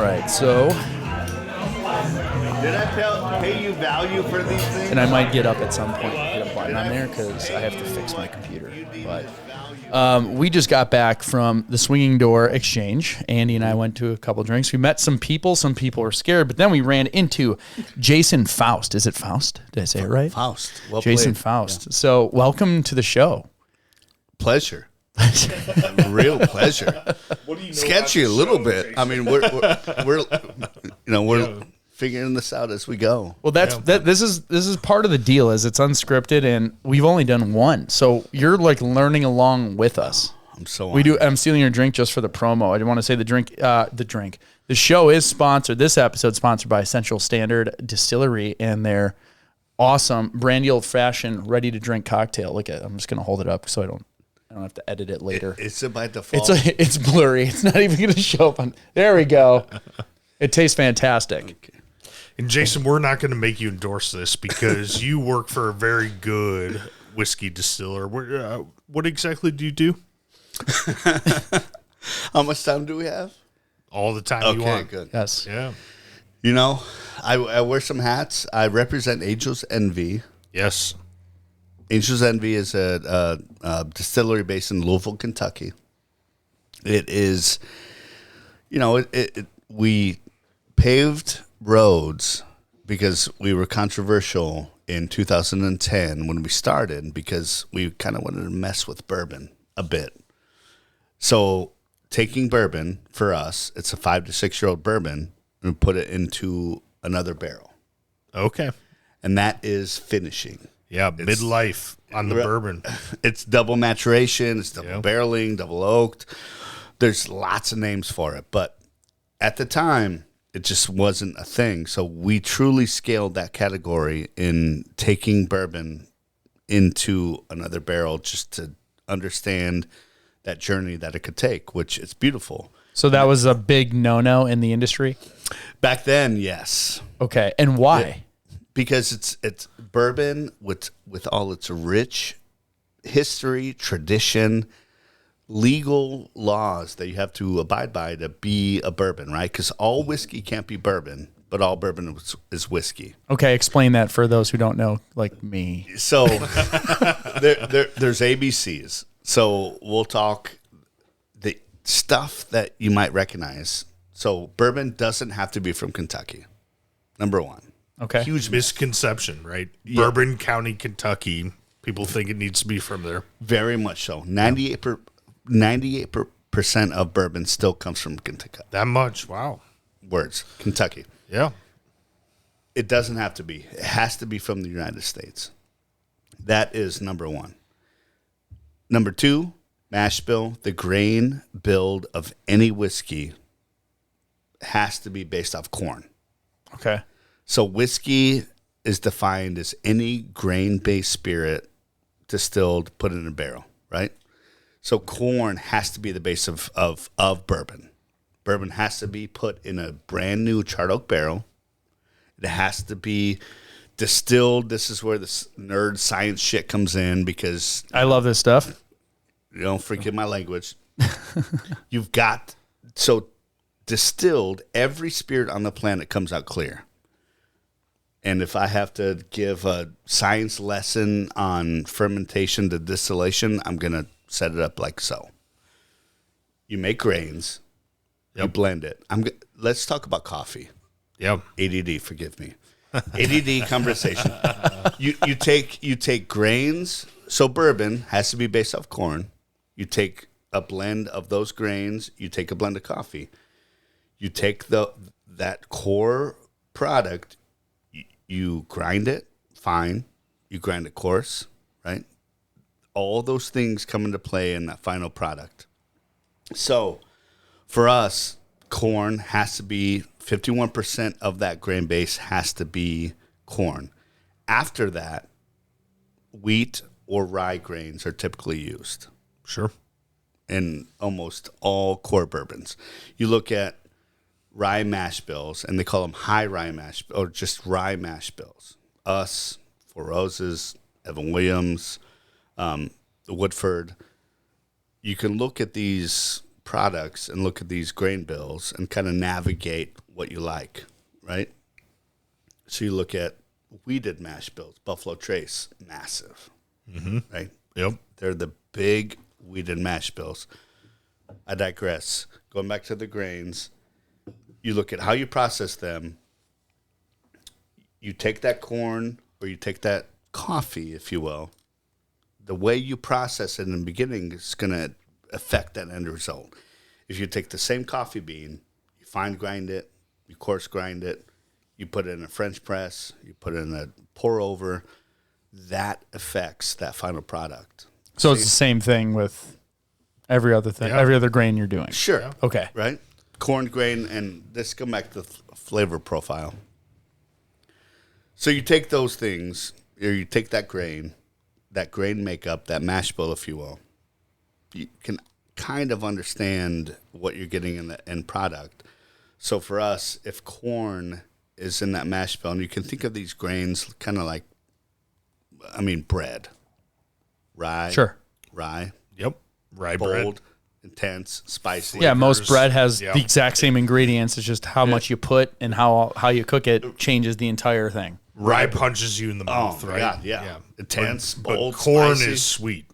right, so... Did I pay you value for these things? And I might get up at some point and hit a button on there because I have to fix my computer. But we just got back from the Swinging Door Exchange. Andy and I went to a couple drinks. We met some people. Some people were scared, but then we ran into Jason Foust. Is it Foust? Did I say it right? Faust. Well Jason played. Foust. Yeah. So welcome to the show. Pleasure. Real pleasure. What do you know Sketchy a little bit. Jason? I mean, we're figuring this out as we go. Well, this is part of the deal. Is it's unscripted, and we've only done one, so you're like learning along with us. I'm so I'm stealing your drink just for the promo. I didn't want to say the drink. The show is sponsored. This episode sponsored by Central Standard Distillery and their awesome brandy old fashioned ready to drink cocktail. Look at. I'm just gonna hold it up so I don't have to edit it later. It's by default. It's blurry. It's not even gonna show up on. There we go. It tastes fantastic. Okay. And Jason, we're not going to make you endorse this because you work for a very good whiskey distiller. What exactly do you do? How much time do we have? All the time you want. Okay, good. Yes. Yeah. You know, I wear some hats. I represent Angel's Envy. Yes. Angel's Envy is a distillery based in Louisville, Kentucky. It is, we paved roads because we were controversial in 2010 when we started because we kind of wanted to mess with bourbon a bit. So taking bourbon for us, it's a 5 to 6 year old bourbon, and we put it into another barrel. Okay. And that is finishing. Yeah, midlife on the bourbon. It's double maturation, it's double barreling, double oaked. There's lots of names for it, but at the time, it just wasn't a thing. So we truly scaled that category in taking bourbon into another barrel just to understand that journey that it could take, which is beautiful. So that was a big no-no in the industry? Back then, yes. Okay. And why? Yeah, because it's bourbon with all its rich history, tradition, legal laws that you have to abide by to be a bourbon, right? Because all whiskey can't be bourbon, but all bourbon is whiskey. Okay, explain that for those who don't know, like me. So there's ABCs. So we'll talk the stuff that you might recognize. So bourbon doesn't have to be from Kentucky, number one. Okay. Huge misconception, right? Yeah. Bourbon County, Kentucky. People think it needs to be from there. Very much so. 98% of bourbon still comes from Kentucky. That much? Wow. Words. Kentucky. Yeah. It doesn't have to be. It has to be from the United States. That is number one. Number two, mash bill. The grain build of any whiskey has to be based off corn. Okay. So whiskey is defined as any grain-based spirit distilled, put in a barrel, right? So corn has to be the base of bourbon. Bourbon has to be put in a brand new charred oak barrel. It has to be distilled. This is where this nerd science shit comes in because I love this stuff. Don't forget my language. You've got distilled, every spirit on the planet comes out clear. And if I have to give a science lesson on fermentation to distillation, I'm going to set it up like so. You make grains. Yep. You blend it. Let's talk about coffee. Yep. ADD, forgive me. ADD conversation. You take grains. So bourbon has to be based off corn. You take a blend of those grains. You take a blend of coffee. You take that core product. You grind it fine. You grind it coarse, right? All those things come into play in that final product. So for us, corn has to be 51% of that grain base has to be corn. After that, wheat or rye grains are typically used. Sure. In almost all core bourbons. You look at rye mash bills, and they call them high rye mash, or just rye mash bills. Us, Four Roses, Evan Williams, Woodford. You can look at these products and look at these grain bills and kind of navigate what you like, right? So you look at wheated mash bills, Buffalo Trace, massive, right? Yep. They're the big wheated mash bills. I digress. Going back to the grains, you look at how you process them. You take that corn or you take that coffee, if you will. The way you process it in the beginning is going to affect that end result. If you take the same coffee bean, you fine grind it, you coarse grind it, you put it in a French press, you put it in a pour over, that affects that final product. So it's the same thing with every other thing, every other grain you're doing. Sure. Okay. Right? Corn grain, and this go back to the flavor profile. So you take those things, or you take that grain makeup, that mash bill, if you will. You can kind of understand what you're getting in the end product. So for us, if corn is in that mash bill, and you can think of these grains kind of like, bread, rye. Sure. Rye. Yep. Rye Bold, bread. intense, spicy. Yeah, most bread has Yeah. the exact same ingredients. It's just how much you put and how you cook it changes the entire thing. Rye punches you in the mouth, Oh, my right? God, yeah. Intense, bold, but corn spicy. is sweet.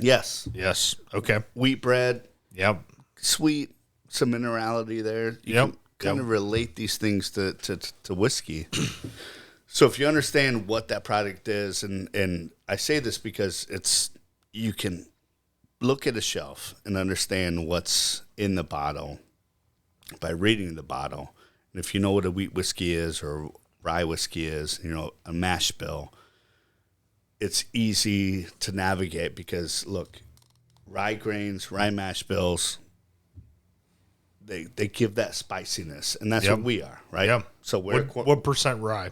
Yes. Yes. Okay. Wheat bread, Yep. sweet, some minerality there. You Yep. can kind Yep. of relate these things to whiskey. So if you understand what that product is, and I say this because you can look at a shelf and understand what's in the bottle by reading the bottle. And if you know what a wheat whiskey is or rye whiskey is, a mash bill, it's easy to navigate because, look, rye grains, rye mash bills, they give that spiciness, and that's what we are, right? Yeah. So What percent rye?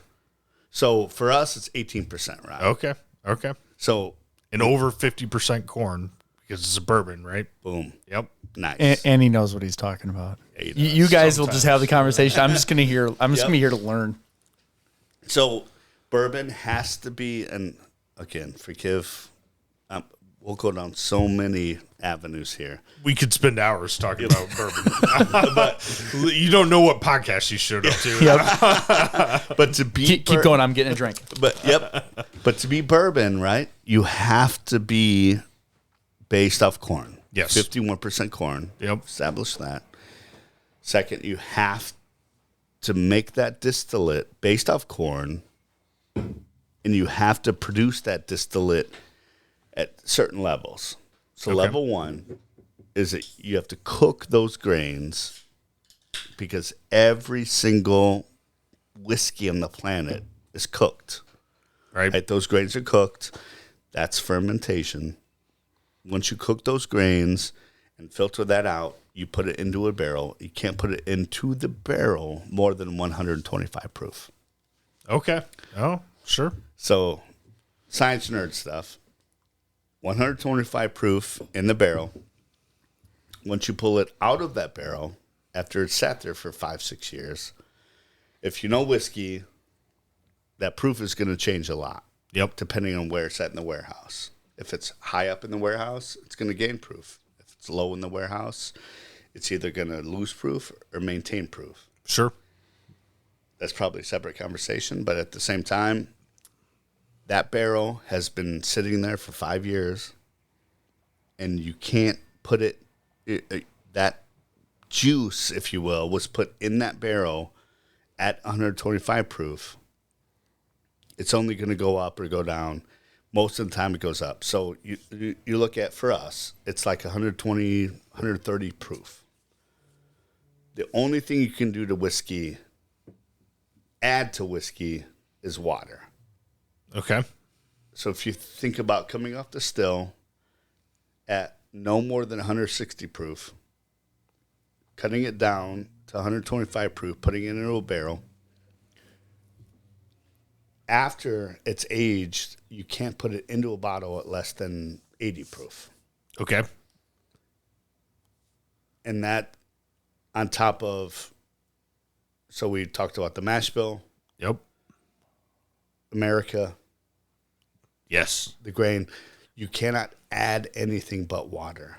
So for us, it's 18% rye. Okay. Okay. So And over 50% corn because it's a bourbon, right? boom, Yep. nice. And he knows what he's talking about. Yeah, he does. You guys will just have the conversation. I'm just gonna hear. I'm just Yep. gonna be here to learn. So bourbon has to be, and again, forgive. We'll go down so many avenues here. We could spend hours talking about bourbon. But you don't know what podcast you showed up to. Yep. But to be keep going. I'm getting a drink. But to be bourbon, right? You have to be based off corn. Yes. 51% corn. Yep. Establish that. Second, you have to make that distillate based off corn, and you have to produce that distillate at certain levels. So level 1 is that you have to cook those grains, because every single whiskey on the planet is cooked. Right? Those grains are cooked. That's fermentation. Once you cook those grains and filter that out, you put it into a barrel. You can't put it into the barrel more than 125 proof. Okay. Oh, sure. So, science nerd stuff. 125 proof in the barrel. Once you pull it out of that barrel, after it's sat there for 5-6 years, if you know whiskey, that proof is going to change a lot. Yep. Depending on where it's at in the warehouse. If it's high up in the warehouse, it's going to gain proof. If it's low in the warehouse, it's either going to lose proof or maintain proof. Sure. That's probably a separate conversation, but at the same time, that barrel has been sitting there for 5 years, and you can't put that juice, if you will, was put in that barrel at 125 proof. It's only going to go up or go down. Most of the time it goes up. So you look at, for us, it's like 120, 130 proof. The only thing you can do to whiskey, add to whiskey, is water. Okay. So if you think about coming off the still at no more than 160 proof, cutting it down to 125 proof, putting it into a barrel, after it's aged, you can't put it into a bottle at less than 80 proof. Okay. And that on top of, so we talked about the mash bill, Yep. America, Yes. the grain. You cannot add anything but water.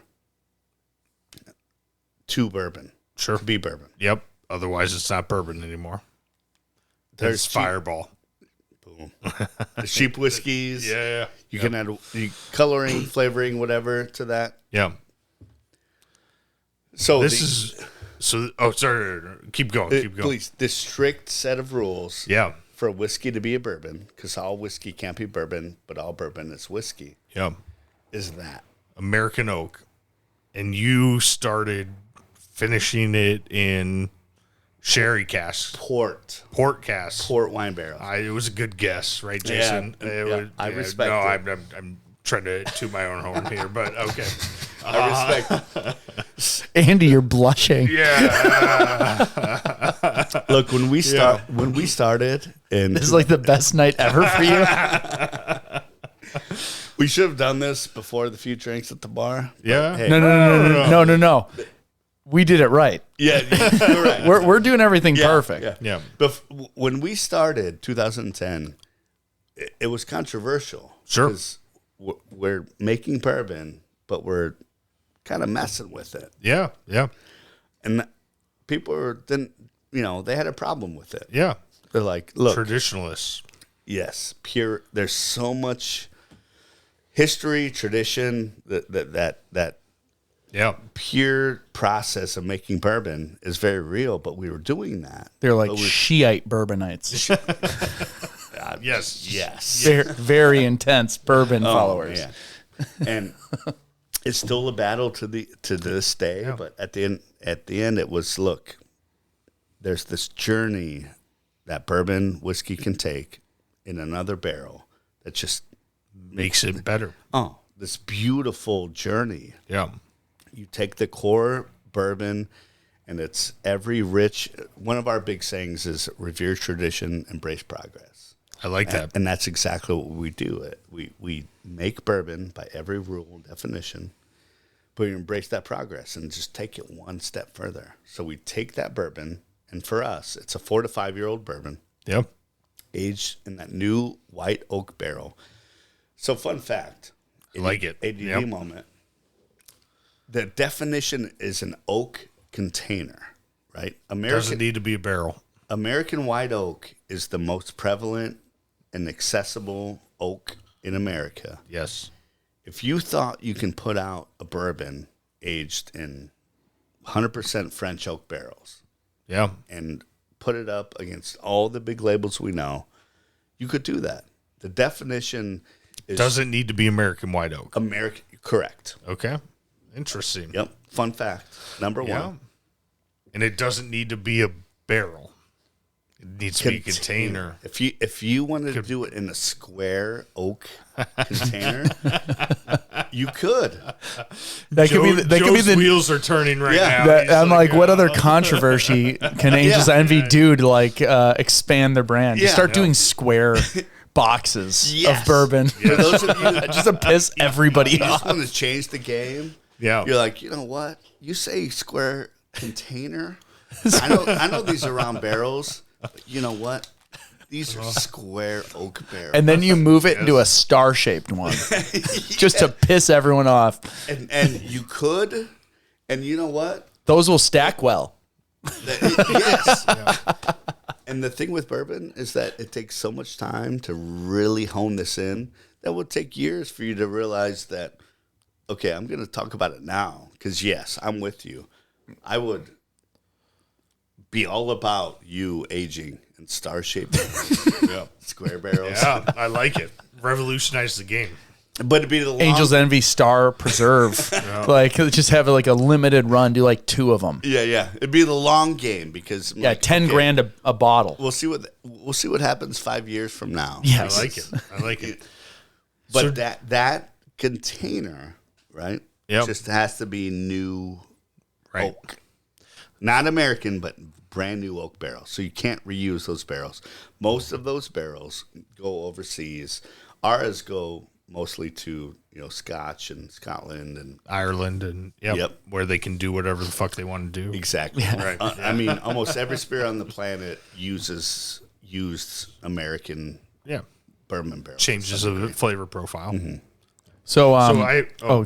to bourbon. Sure. To be bourbon. Yep. Otherwise, it's not bourbon anymore. There's There's Fireball. Boom. The cheap whiskeys. Yeah. You can add coloring, flavoring, whatever to that. Yeah. So This is so. Oh, sorry. Keep going. Keep going. Please, this strict set of rules Yeah. for a whiskey to be a bourbon, because all whiskey can't be bourbon, but all bourbon is whiskey, Yeah. is that. American oak, and you started finishing it in sherry casks, Port casks. wine barrel. It was a good guess, right, Jason? I respect No, it. I'm trying to toot my own horn here, but okay. I respect Andy, you're blushing. Yeah. Look, when we started, and This is like the best night ever for you. we should have done this before the few drinks at the bar. Yeah. Hey, No. We did it right. yeah, you're right. We're doing everything perfect. Yeah. When we started 2010, it was controversial. Sure. 'Cause we're making bourbon, but we're kind of messing with it. Yeah. Yeah. And people they had a problem with it. Yeah. They're like, look, Traditionalists. yes, pure. There's so much history, tradition that Yeah. pure process of making bourbon is very real. But we were doing that. They're like But Shiite bourbonites. Yes. yes, Very intense bourbon followers. Yeah. And it's still a battle to this day. Yeah. But at the end, it was, look, there's this journey that bourbon whiskey can take in another barrel that just Makes it better. this beautiful journey. Yeah. You take the core bourbon, and it's every rich. One of our big sayings is revere tradition, embrace progress. I like that. And that's exactly what we do. We make bourbon by every rule and definition, but we embrace that progress and just take it one step further. So we take that bourbon, and for us, it's a 4 to 5 year old bourbon, Yep. aged in that new white oak barrel. So fun fact. I like it. ADD Yep. moment. The definition is an oak container, right? Doesn't need to be a barrel. American white oak is the most prevalent and accessible oak in America. Yes. If you thought you can put out a bourbon aged in 100% French oak barrels Yeah. and put it up against all the big labels we know, you could do that. The definition is Doesn't need to be American white oak. American. Correct. Okay. Interesting. Yep. Fun fact. Number Yeah. one. And it doesn't need to be a barrel. It needs to be a container. If you wanted to do it in a square oak container, you could. That could be Joe's the. wheels are turning right Yeah. now. That, He's I'm like, what "Oh." other controversy can Angels Envy do to expand their brand? Just Yeah. start doing square boxes Yes. of bourbon, For those of you just to piss everybody you just off. want to change the game, Yeah. you're like, you know what? You say square container. I know these are round barrels, but you know what? These are square oak barrels. And then you move it into a star-shaped one, just to piss everyone off. And you could, and you know what? Those will stack well. Yes. And the thing with bourbon is that it takes so much time to really hone this in that will take years for you to realize that, okay, I'm going to talk about it now. Because, yes, I'm with you. I would be all about you aging in star-shaped square barrels. Yeah, I like it. Revolutionize the game. But it'd be the long, Angels Envy Star Preserve, just have a limited run. Do 2 of them. Yeah. It'd be the long game because Yeah, 10 grand a bottle. We'll see what happens 5 years from now. Yes. I like it. But So- that container, right? Yep. Just has to be new Right. oak. Not American, but brand new oak barrels. So you can't reuse those barrels. Most of those barrels go overseas. Ours go mostly to, Scotch and Scotland and Ireland and Yep. where they can do whatever the fuck they want to do. exactly. Right. I mean, almost every spirit on the planet uses used American Yeah. bourbon barrels. Changes of flavor profile. So,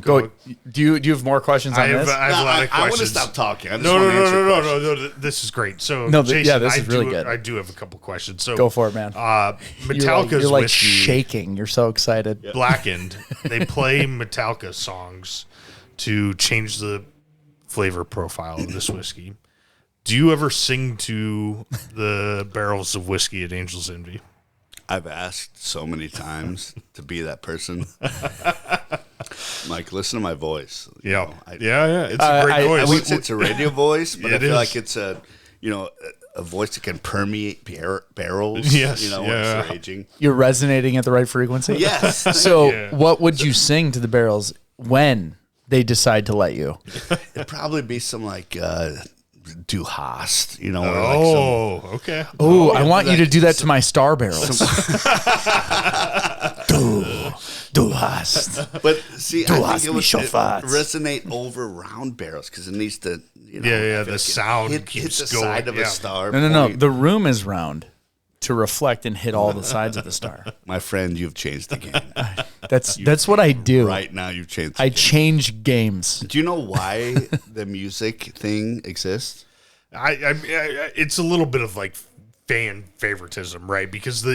go. Do you have more questions on this? I have a lot of I want to questions. stop talking. I just No. want to answer questions. No. This is great. So, No, Jason, this is really good. I do have a couple questions. So, Go for it, man. Metallica's you're like whiskey, shaking. You're so excited. Blackened. They play Metallica songs to change the flavor profile of this whiskey. Do you ever sing to the barrels of whiskey at Angel's Envy? I've asked so many times to be that person. Like, listen to my voice. Yeah. It's a great voice. I wouldn't say it's a radio voice, but I feel is. like it's a voice that can permeate barrels. Yes, Once yeah. they're aging. You're resonating at the right frequency. Yes. So, what would you sing to the barrels when they decide to let you? It'd probably be some like Du Hast, or like Okay. Oh, I want you to do that to my star barrels. Du hast. But see, Du I hast think it would mich schon fast. resonate over round barrels because it needs to, I The feel like sound hit keeps the going. side of Yeah. a star. No. point. The room is round to reflect and hit all the sides of the star. My friend, you've changed the game. That's what I do. Right now, you've changed the I game. change games. Do you know why the music thing exists? It's a little bit of like fan favoritism, right? Because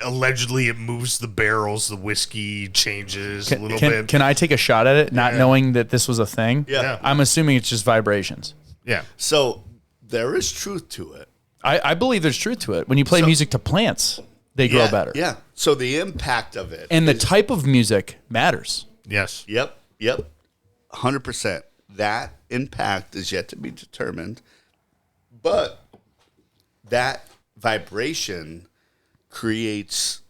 allegedly it moves the barrels, the whiskey changes a little bit. Can I take a shot at it, not knowing that this was a thing? Yeah. I'm assuming it's just vibrations. Yeah. So there is truth to it. I believe there's truth to it. When you play music to plants, they grow better. Yeah. So the impact of it. And the type of music matters. Yes. Yep. 100%. That impact is yet to be determined. But that vibration creates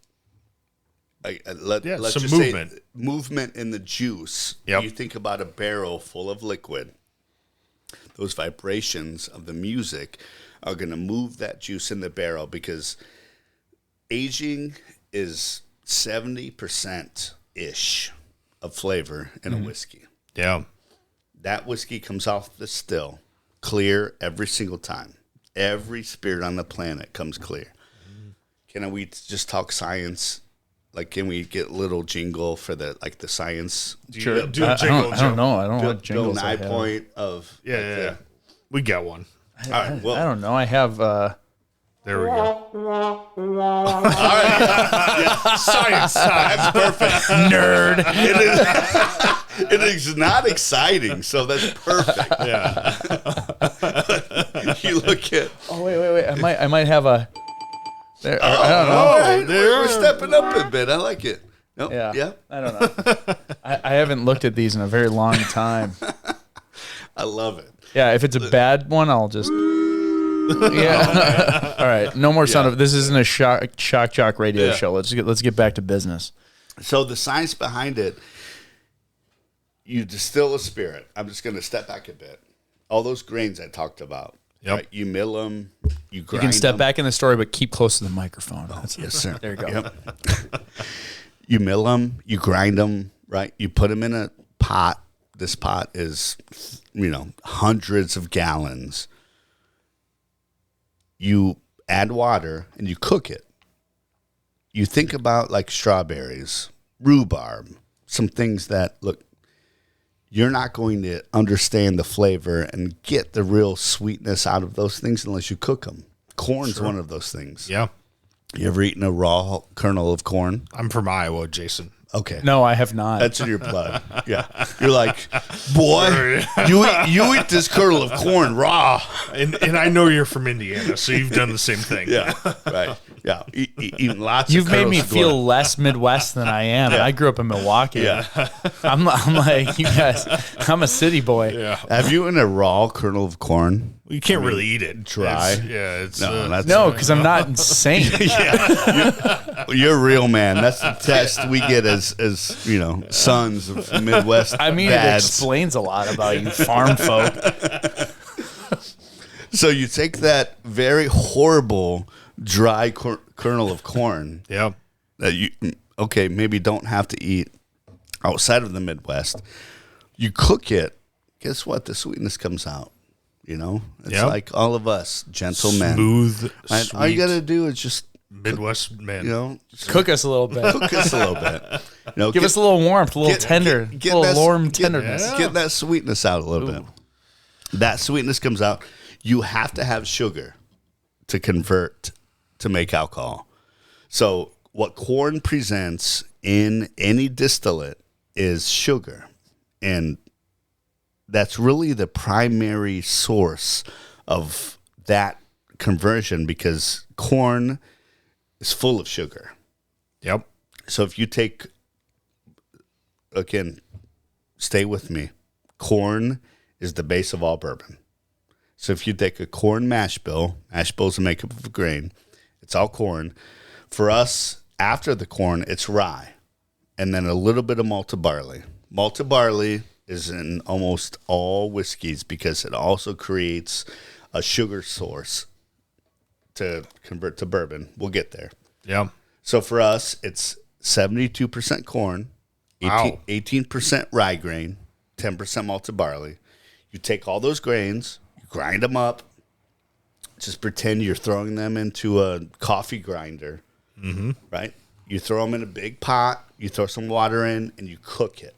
let's some just movement. say movement in the juice. Yep. You think about a barrel full of liquid. Those vibrations of the music are going to move that juice in the barrel because aging is 70% ish of flavor in a whiskey. Yeah. That whiskey comes off the still clear every single time. Every spirit on the planet comes clear. Can we just talk science? Like, can we get a little jingle for the science? Sure. Do I a jingle. don't know. I don't know Do what jingles an I eye have. point of Yeah. We got one. All right. Well, I don't know. I have. There we go. all right. Yeah. Science time. That's perfect. Nerd. It is not exciting, so that's perfect. Yeah. You look at. Oh wait. I might have a. There, I don't know. All right, we're stepping up a bit. I like it. Nope. Yeah. Yeah. I don't know. I haven't looked at these in a very long time. I love it. Yeah, if it's a bad one, I'll just. Yeah. All right. No more sound of. This isn't a shock jock radio show. Let's get back to business. So the science behind it, you distill a spirit. I'm just going to step back a bit. All those grains I talked about. Yep. Right? You mill them. You grind You can step them. back in the story, but keep close to the microphone. Yes, sir. There you go. Yep. You mill them. You grind them. Right. You put them in a pot. This pot is, hundreds of gallons. You add water and you cook it. You think about like strawberries, rhubarb, some things that, look, you're not going to understand the flavor and get the real sweetness out of those things unless you cook them. Corn's one of those things. Yeah. You ever eaten a raw kernel of corn? I'm from Iowa, Jason. Okay. No, I have not. That's in your blood. Yeah. You're like, boy, you eat this kernel of corn raw. And I know you're from Indiana, so you've done the same thing. Yeah. Right. Yeah. Eating lots You've of made kernels me of corn. feel less Midwest than I am. I grew up in Milwaukee. Yeah. I'm like, you guys, I'm a city boy. Yeah. Have you eaten a raw kernel of corn? You can't really eat it. Dry? It's No, because I'm not insane. You're a real man. That's the test we get as sons of Midwest I mean, dads. it explains a lot about you farm folk. So you take that very horrible dry kernel of corn Yeah. that you maybe don't have to eat outside of the Midwest. You cook it. Guess what? The sweetness comes out. It's Yep. like all of us, gentlemen. Smooth, And all you got to do is just Midwest man. just Cook us a little bit. cook us a little bit. Give us a little warmth, a little tender, a little warm tenderness. Get that sweetness out a little bit. That sweetness comes out. You have to have sugar to convert to make alcohol. So what corn presents in any distillate is sugar. And that's really the primary source of that conversion because corn is full of sugar. Yep. So if you take, again, stay with me, corn is the base of all bourbon. So if you take a corn mash bill is a makeup of a grain, it's all corn. For us, after the corn, it's rye, and then a little bit of malted barley. Malted barley is in almost all whiskeys because it also creates a sugar source to convert to bourbon. We'll get there. Yeah. So for us, it's 72% corn, 18% rye grain, 10% malted barley. You take all those grains, you grind them up. Just pretend you're throwing them into a coffee grinder, right? You throw them in a big pot, you throw some water in, and you cook it.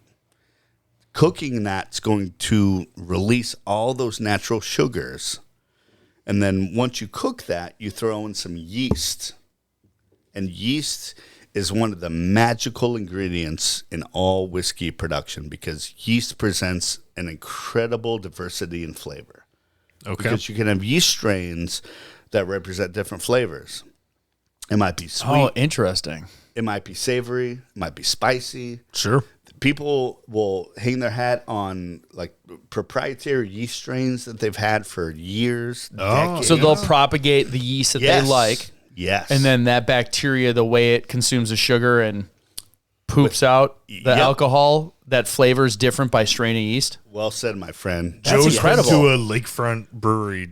Cooking that's going to release all those natural sugars. And then once you cook that, you throw in some yeast. And yeast is one of the magical ingredients in all whiskey production because yeast presents an incredible diversity in flavor. Okay. Because you can have yeast strains that represent different flavors. It might be sweet. Oh, interesting. It might be savory. It might be spicy. Sure. People will hang their hat on like proprietary yeast strains that they've had for years, decades. So they'll propagate the yeast that they like. Yes. And then that bacteria, the way it consumes the sugar and poops out the alcohol, that flavor is different by strain of yeast. Well said, my friend. That's Joe's incredible. been to a lakefront brewery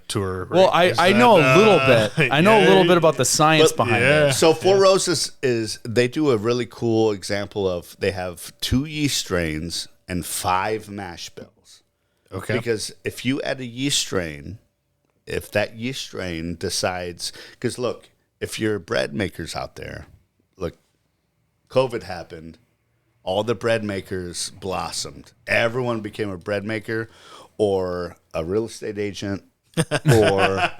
tour. Right? Well, I know a little bit. I know a little bit about the science behind it. So Four Roses is they do a really cool example of they have 2 yeast strains and 5 mash bills. Okay. Because if you add a yeast strain, if that yeast strain decides, because look, if you're bread makers out there, look, COVID happened. All the bread makers blossomed. Everyone became a bread maker or a real estate agent or,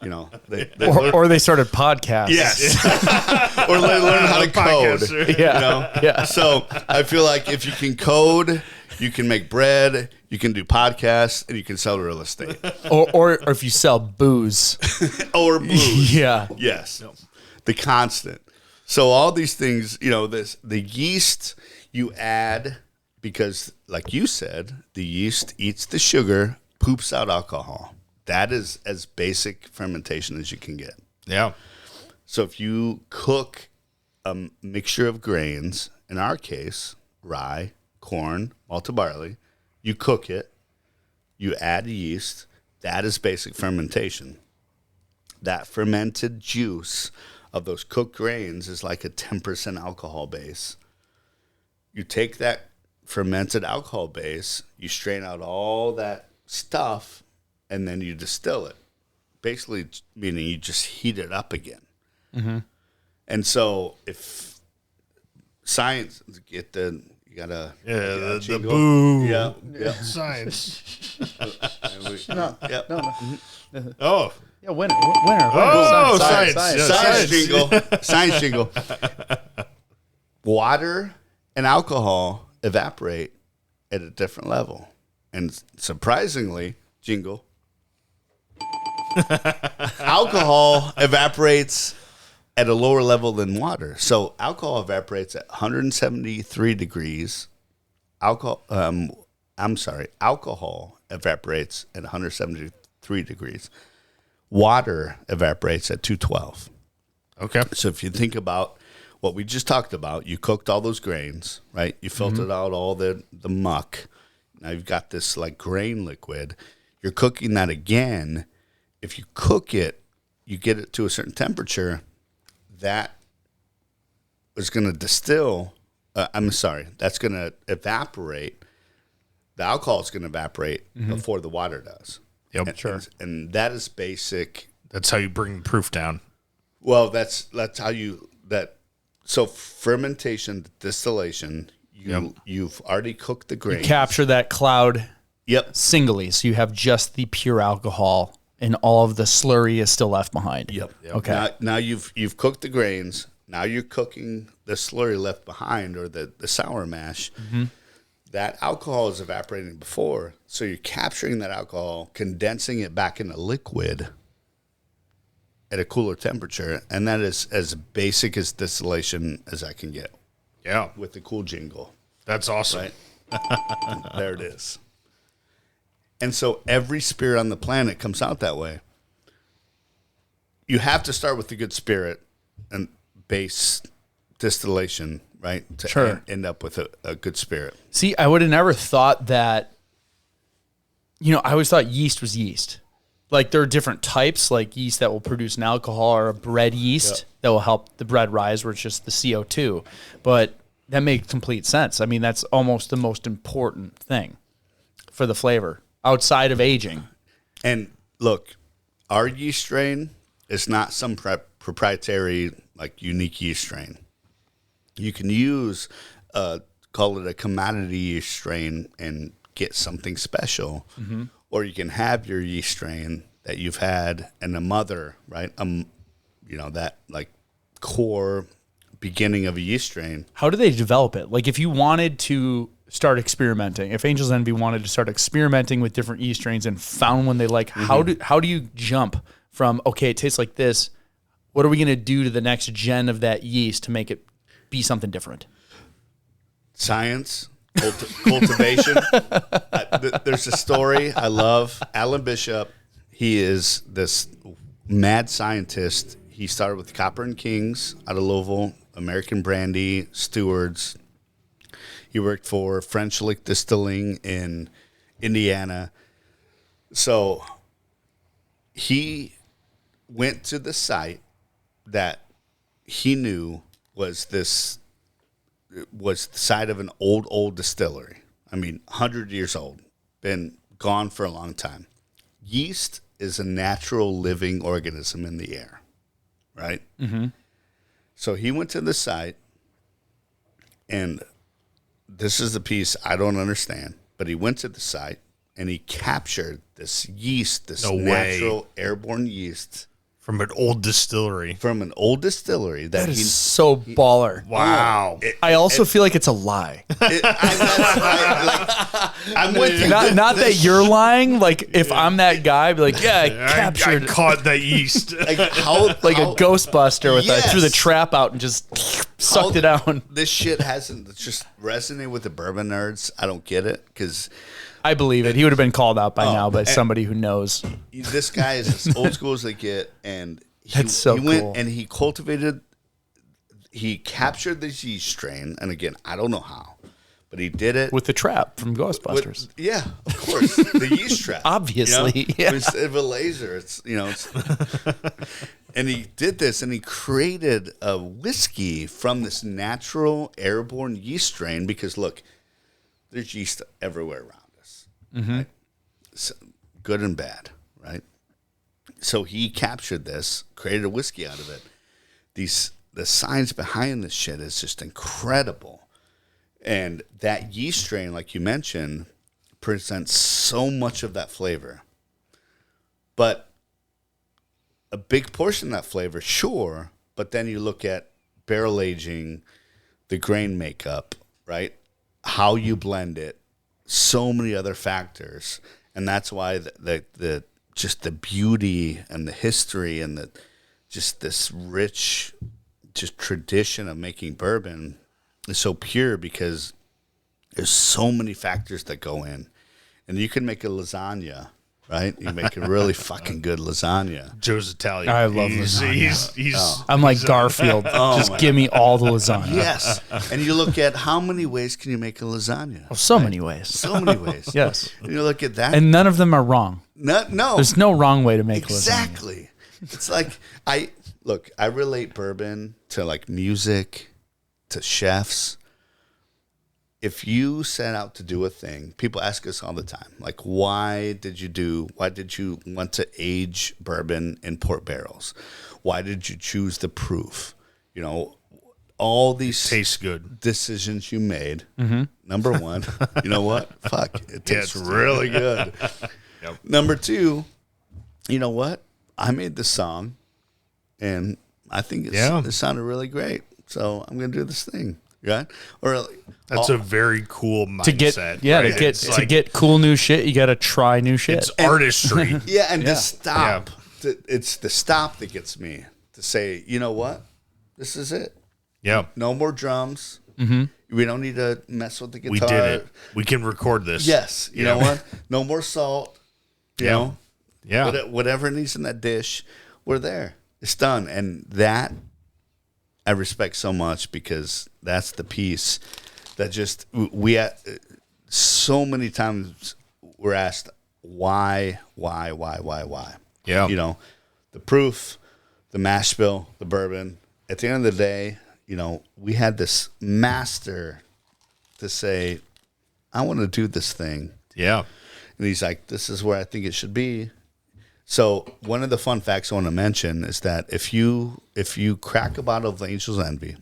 you know. Or they started podcasts. Yes. Or they learn how to code. Yeah. You know? Yeah. So I feel like if you can code, you can make bread, you can do podcasts, and you can sell real estate. Or if you sell booze. Or booze. Yeah. Yes. The constant. So all these things, you know, the yeast you add because, like you said, the yeast eats the sugar, poops out alcohol. That is as basic fermentation as you can get. Yeah. So if you cook a mixture of grains, in our case, rye, corn, malted barley, you cook it, you add yeast, that is basic fermentation. That fermented juice of those cooked grains is like a 10% alcohol base. You take that fermented alcohol base, you strain out all that stuff, and then you distill it. Basically, meaning you just heat it up again. Mm-hmm. And so, if science you gotta the boo. Yeah. Science. No. Oh. Yeah, winner. Oh, science. Science jingle. Science jingle. Water and alcohol evaporate at a different level. And surprisingly, jingle, alcohol evaporates at a lower level than water. So alcohol evaporates at 173 degrees. Alcohol evaporates at 173 degrees. Water evaporates at 212. Okay. So if you think about what we just talked about, you cooked all those grains, right? You filtered out all the muck. Now you've got this like grain liquid. You're cooking that again. If you cook it, you get it to a certain temperature, that is going to distill. That's going to evaporate. The alcohol is going to evaporate before the water does. Yep, sure. And that is basic. That's how you bring the proof down. Well, that's how So fermentation, distillation, you've already cooked the grain. Capture that cloud Yep. singly, so you have just the pure alcohol, and all of the slurry is still left behind. Yep. Okay. Now you've cooked the grains. Now you're cooking the slurry left behind, or the sour mash. Mm-hmm. That alcohol is evaporating before, so you're capturing that alcohol, condensing it back into liquid at a cooler temperature, and that is as basic as distillation as I can get. Yeah. With the cool jingle. That's awesome. Right? There it is. And so every spirit on the planet comes out that way. You have to start with the good spirit and base distillation, right? To Sure. end up with a good spirit. See, I would have never thought that. I always thought yeast was yeast. Like there are different types, like yeast that will produce an alcohol, or a bread yeast that will help the bread rise, where it's just the CO2. But that makes complete sense. I mean, that's almost the most important thing for the flavor outside of aging. And look, our yeast strain is not some proprietary, like unique yeast strain. You can use, call it a commodity yeast strain and get something special. Mm-hmm. Or you can have your yeast strain that you've had and a mother, right? That like core beginning of a yeast strain. How do they develop it? Like if you wanted to start experimenting, if Angel's Envy wanted to start experimenting with different yeast strains and found one they like, Mm-hmm. how do you jump from, okay, it tastes like this, what are we going to do to the next gen of that yeast to make it be something different? Science, cultivation. There's a story I love. Alan Bishop, he is this mad scientist. He started with Copper and Kings out of Louisville, American Brandy, Stewards. He worked for French Lick Distilling in Indiana. So he went to the site that he knew was the site of an old distillery. I mean, 100 years old, been gone for a long time. Yeast is a natural living organism in the air, right? Mm-hmm. So he went to the site, and this is the piece I don't understand, but he went to the site and he captured this yeast, this natural airborne yeast From an old distillery. from an old distillery That is so baller. Wow. I also feel like it's a lie. I'm with you. Not that you're lying. Like if I'm that guy, I'd be like, yeah, I captured I caught that yeast. Like how like a Ghostbuster with Yes. threw the trap out and just sucked it down. This shit hasn't just resonated with the bourbon nerds. I don't get it because I believe it. He would have been called out by now, but and- somebody who knows. this guy is as old school as they get, and That's so he went cool. and he captured this yeast strain, and again, I don't know how, but he did it With the trap from Ghostbusters. yeah, of course, the yeast trap, Obviously, yeah. instead of a laser, it's and he did this, and he created a whiskey from this natural airborne yeast strain because look, there's yeast everywhere around us, right? So, good and bad, right? So he captured this, created a whiskey out of it. The science behind this shit is just incredible. And that yeast strain, like you mentioned, presents so much of that flavor. But a big portion of that flavor, sure, but then you look at barrel aging, the grain makeup, right? How you blend it, so many other factors. And that's why the just the beauty and the history and just this rich just tradition of making bourbon is so pure because there's so many factors that go in. And you can make a lasagna, right? You make a really fucking good lasagna. Joe's Italian. I love lasagna. I'm like Garfield. Just give me all the lasagna. Yes. And you look at how many ways can you make a lasagna? Oh, so many ways. So many ways. Yes. And you look at that. And none of them are wrong. No. There's no wrong way to make lasagna. Exactly. It's like I relate bourbon to like music, to chefs. If you set out to do a thing, people ask us all the time, like, why did you want to age bourbon in port barrels? Why did you choose the proof? all these Tastes good. decisions you made. Number one, you know what? Fuck, it tastes really good. Yep. Number two, you know what? I made this song, and I think it sounded really great. So I'm gonna do this thing, right? Or That's a very cool mindset. To get cool new shit, you got to try new shit. It's artistry. Yeah, and to stop. It's the stop that gets me to say, you know what? This is it. Yeah. No more drums. We don't need to mess with the guitar. We did it. We can record this. Yes. You know what? No more salt. You know? Yeah. Whatever needs in that dish, we're there. It's done. And that I respect so much, because that's the piece that just so many times we're asked why. Yeah. You know, the proof, the mash bill, the bourbon. At the end of the day, you know, we had this master to say, I want to do this thing. Yeah. And he's like, this is where I think it should be. So one of the fun facts I want to mention is that if you crack a bottle of Angel's Envy,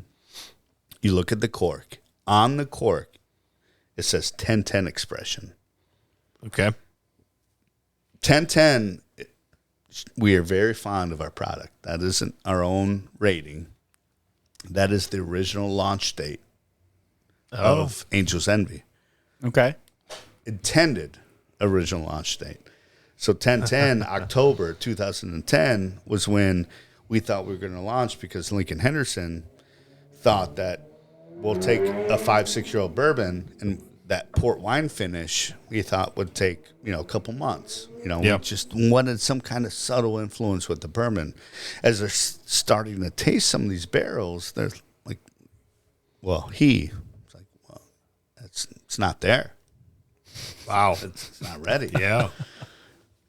you look at the cork. On the cork, it says 1010 expression. Okay. 1010, we are very fond of our product. That isn't our own rating. That is the original launch date of Angel's Envy. Okay. Intended original launch date. So 1010, October 2010 was when we thought we were going to launch, because Lincoln Henderson thought that we'll take a 5-6-year-old bourbon, and that port wine finish we thought would take, a couple months. We just wanted some kind of subtle influence with the bourbon. As they're starting to taste some of these barrels, they're like, it's not there. Wow. It's not ready. Yeah.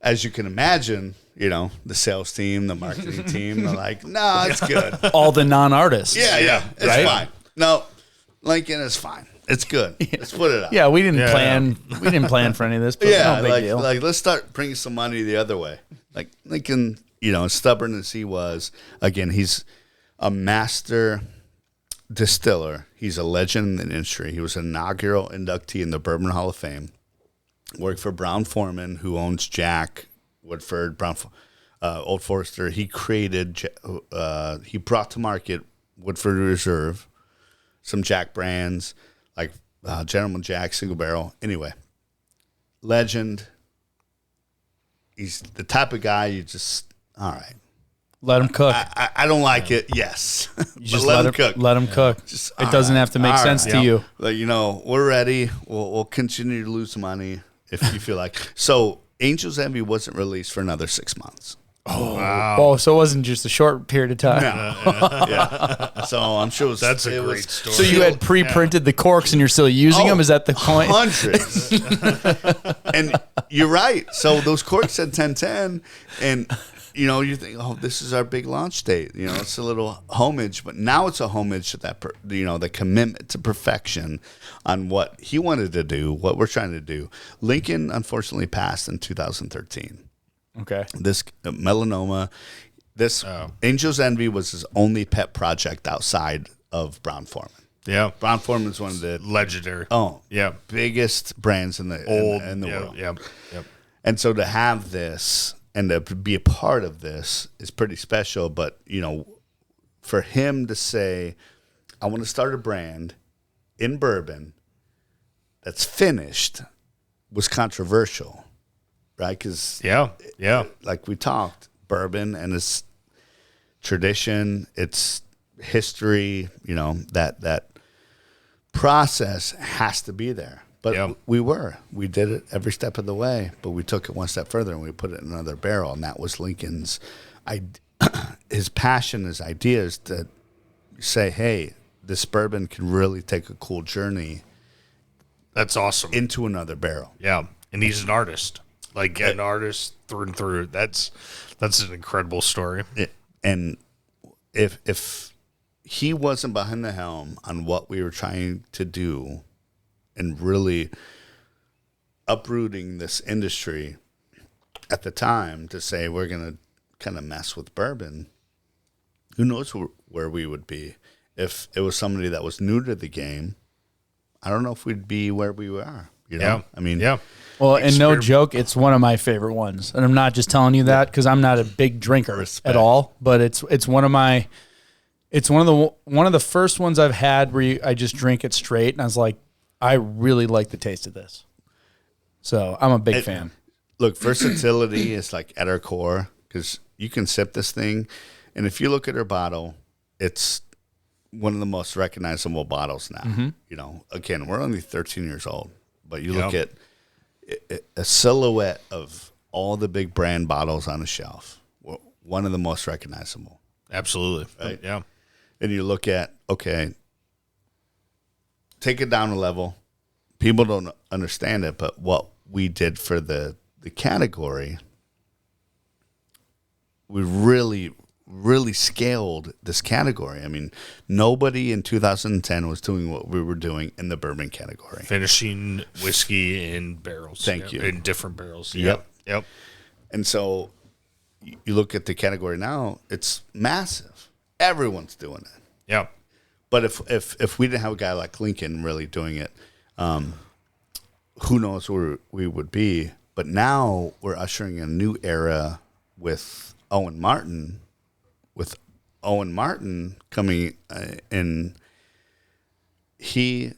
As you can imagine, the sales team, the marketing team, they're like, no, it's good. All the non-artists. Yeah. It's fine. No, Lincoln is fine. It's good. Let's put it out. Yeah, we didn't plan. We didn't plan for any of this. But no big deal. Let's start bringing some money the other way. Like Lincoln, stubborn as he was, again, he's a master distiller. He's a legend in the industry. He was an inaugural inductee in the Bourbon Hall of Fame. Worked for Brown Forman, who owns Jack, Woodford, Old Forester. He created, he brought to market Woodford Reserve, some Jack brands, like Gentleman Jack, Single Barrel. Anyway, legend. He's the type of guy you just, all right. Let him cook. I don't like it. Yes. You just let him cook. Let him cook. It doesn't have to make sense to you. Like, we're ready. We'll continue to lose money if you feel like. So Angel's Envy wasn't released for another 6 months. Oh, wow. Oh, so it wasn't just a short period of time. No. Yeah. So I'm sure that's a great story. So you had pre-printed the corks and you're still using them? Is that the point? Hundreds. And you're right. So those corks said 1010, and you think, this is our big launch date. It's a little homage, but now it's a homage to that, the commitment to perfection on what he wanted to do, what we're trying to do. Lincoln, unfortunately, passed in 2013. Okay. This melanoma, Angel's Envy was his only pet project outside of Brown Forman. Yeah. Brown Forman is one of the legendary. biggest brands in the world. Yep. And so to have this and to be a part of this is pretty special. But, for him to say, I want to start a brand in bourbon that's finished was controversial, right? Because, like we talked, bourbon and its tradition, its history, that process has to be there. But we did it every step of the way, but we took it one step further and we put it in another barrel. And that was Lincoln's, his passion, his ideas to say, hey, this bourbon can really take a cool journey. That's awesome. Into another barrel. Yeah. And he's an artist, like an artist through and through. That's an incredible story. And if he wasn't behind the helm on what we were trying to do, and really uprooting this industry at the time to say we're going to kind of mess with bourbon, who knows where we would be. if it was somebody that was new to the game, I don't know if we'd be where we are. You know? Yeah. I mean, yeah. Well, and no joke, it's one of my favorite ones, and I'm not just telling you that because I'm not a big drinker at all. But it's one of my, it's one of the first ones I've had where I just drink it straight, and I was like, I really like the taste of this. So I'm a big fan. Look, versatility is like at our core because you can sip this thing, and if you look at our bottle, it's one of the most recognizable bottles now. Mm-hmm. You know, again, we're only 13 years old, but you look at a silhouette of all the big brand bottles on the shelf. One of the most recognizable. Absolutely. Right? Yeah. And you look at, okay, take it down a level. People don't understand it, but what we did for the category, we really scaled this category. I mean, nobody in 2010 was doing what we were doing in the bourbon category. Finishing whiskey in barrels. Thank you. In different barrels. Yep. Yep. And so you look at the category now, it's massive. Everyone's doing it. Yep. But if we didn't have a guy like Lincoln really doing it, who knows where we would be. But now we're ushering a new era with Owen Martin coming in. He,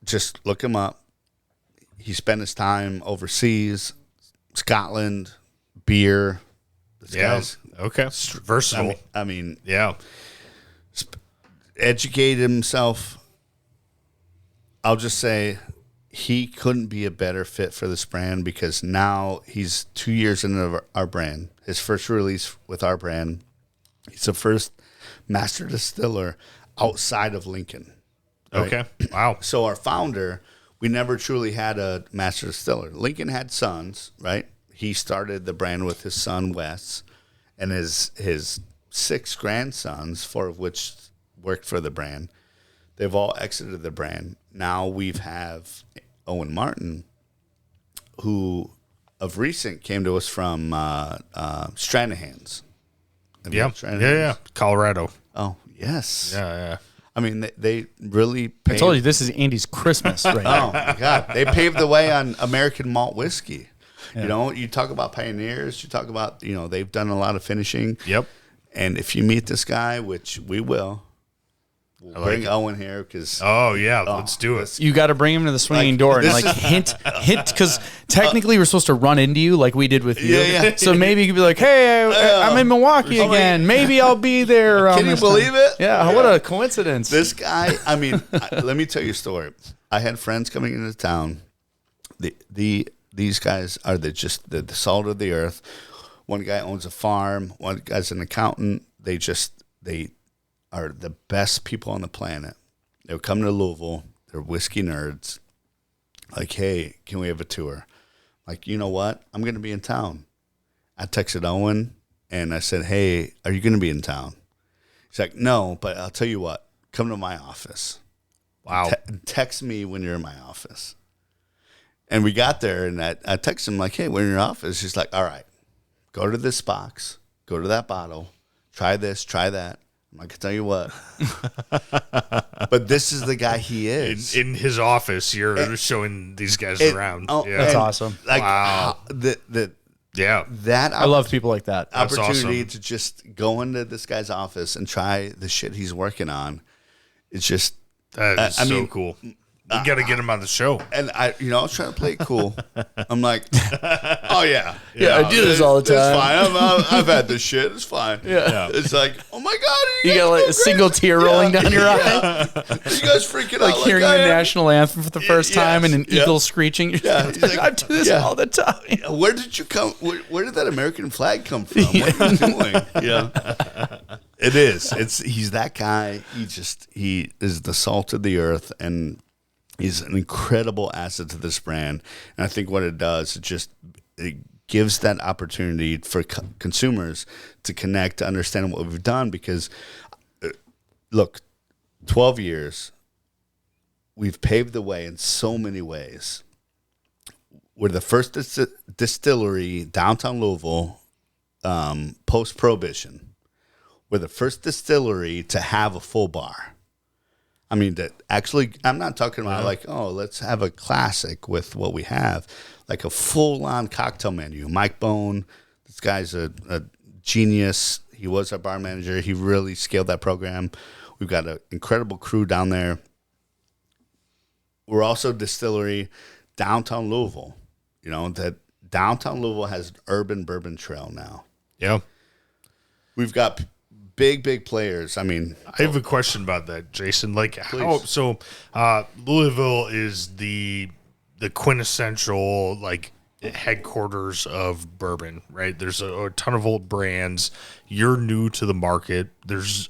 just look him up. He spent his time overseas, Scotland, beer. This guy's, okay. Versatile. I mean, yeah. educate himself. I'll just say he couldn't be a better fit for this brand because now he's 2 years into our brand. His first release with our brand. He's the first master distiller outside of Lincoln. Right? Okay. Wow. So our founder, we never truly had a master distiller. Lincoln had sons, right? He started the brand with his son Wes and his 6 grandsons, 4 of which worked for the brand. They've all exited the brand. Now we have Owen Martin, who of recent came to us from Stranahan's. Yeah. Yeah. Colorado. Oh, yes. Yeah. I mean, they really I told you this is Andy's Christmas right now. Oh, my God. They paved the way on American malt whiskey. Yeah. You know, you talk about pioneers. You talk about, they've done a lot of finishing. Yep. And if you meet this guy, which we will, we'll bring Owen here because... let's do it. You got to bring him to the swinging door and hint, because technically we're supposed to run into you like we did with you. Yeah. So maybe you could be like, hey, I'm in Milwaukee again. Maybe I'll be there. Can you believe it? Yeah, what a coincidence. This guy, I mean, let me tell you a story. I had friends coming into town. These guys are the salt of the earth. One guy owns a farm. One guy's an accountant. They are the best people on the planet. They would come to Louisville. They're whiskey nerds. Like, hey, can we have a tour? Like, you know what? I'm going to be in town. I texted Owen, and I said, hey, are you going to be in town? He's like, no, but I'll tell you what. Come to my office. Wow. Text me when you're in my office. And we got there, and I texted him, like, hey, we're in your office. He's like, all right, go to this box, go to that bottle, try this, try that. I'm like, I tell you what. But this is the guy he is. In his office, you're showing these guys around. That's awesome. Like, wow. That I love people like that. opportunity awesome. to just go into this guy's office and try the shit he's working on. It's just... That is so cool. You got to get him on the show. And I was trying to play it cool. I'm like, oh yeah, I do this all the time. It's fine. I've had this shit. It's fine. Yeah. It's like, oh my God, You got like a single tear rolling down your eye. You guys freaking Like out. hearing I the am. national anthem for the first time and an Yeah. eagle screeching. Yeah. He's like, I do this all the time. Where did you come? Where did that American flag come from? What are you doing? Yeah. It is. He's that guy. He is the salt of the earth, and he's an incredible asset to this brand. And I think what it does, it gives that opportunity for consumers to connect, to understand what we've done. Because, look, 12 years, we've paved the way in so many ways. We're the first distillery downtown Louisville, post-Prohibition. We're the first distillery to have a full bar. I mean, that actually, I'm not talking about like, oh, let's have a classic with what we have, like a full-on cocktail menu. Mike Bone, this guy's a genius. He was our bar manager. He really scaled that program. We've got an incredible crew down there. We're also a distillery downtown Louisville. You know, that downtown Louisville has an urban bourbon trail now. Yeah. We've got big players. I mean, I have a question about that, Jason. Like, how? So, Louisville is the quintessential like headquarters of bourbon, right? There's a ton of old brands. You're new to the market. There's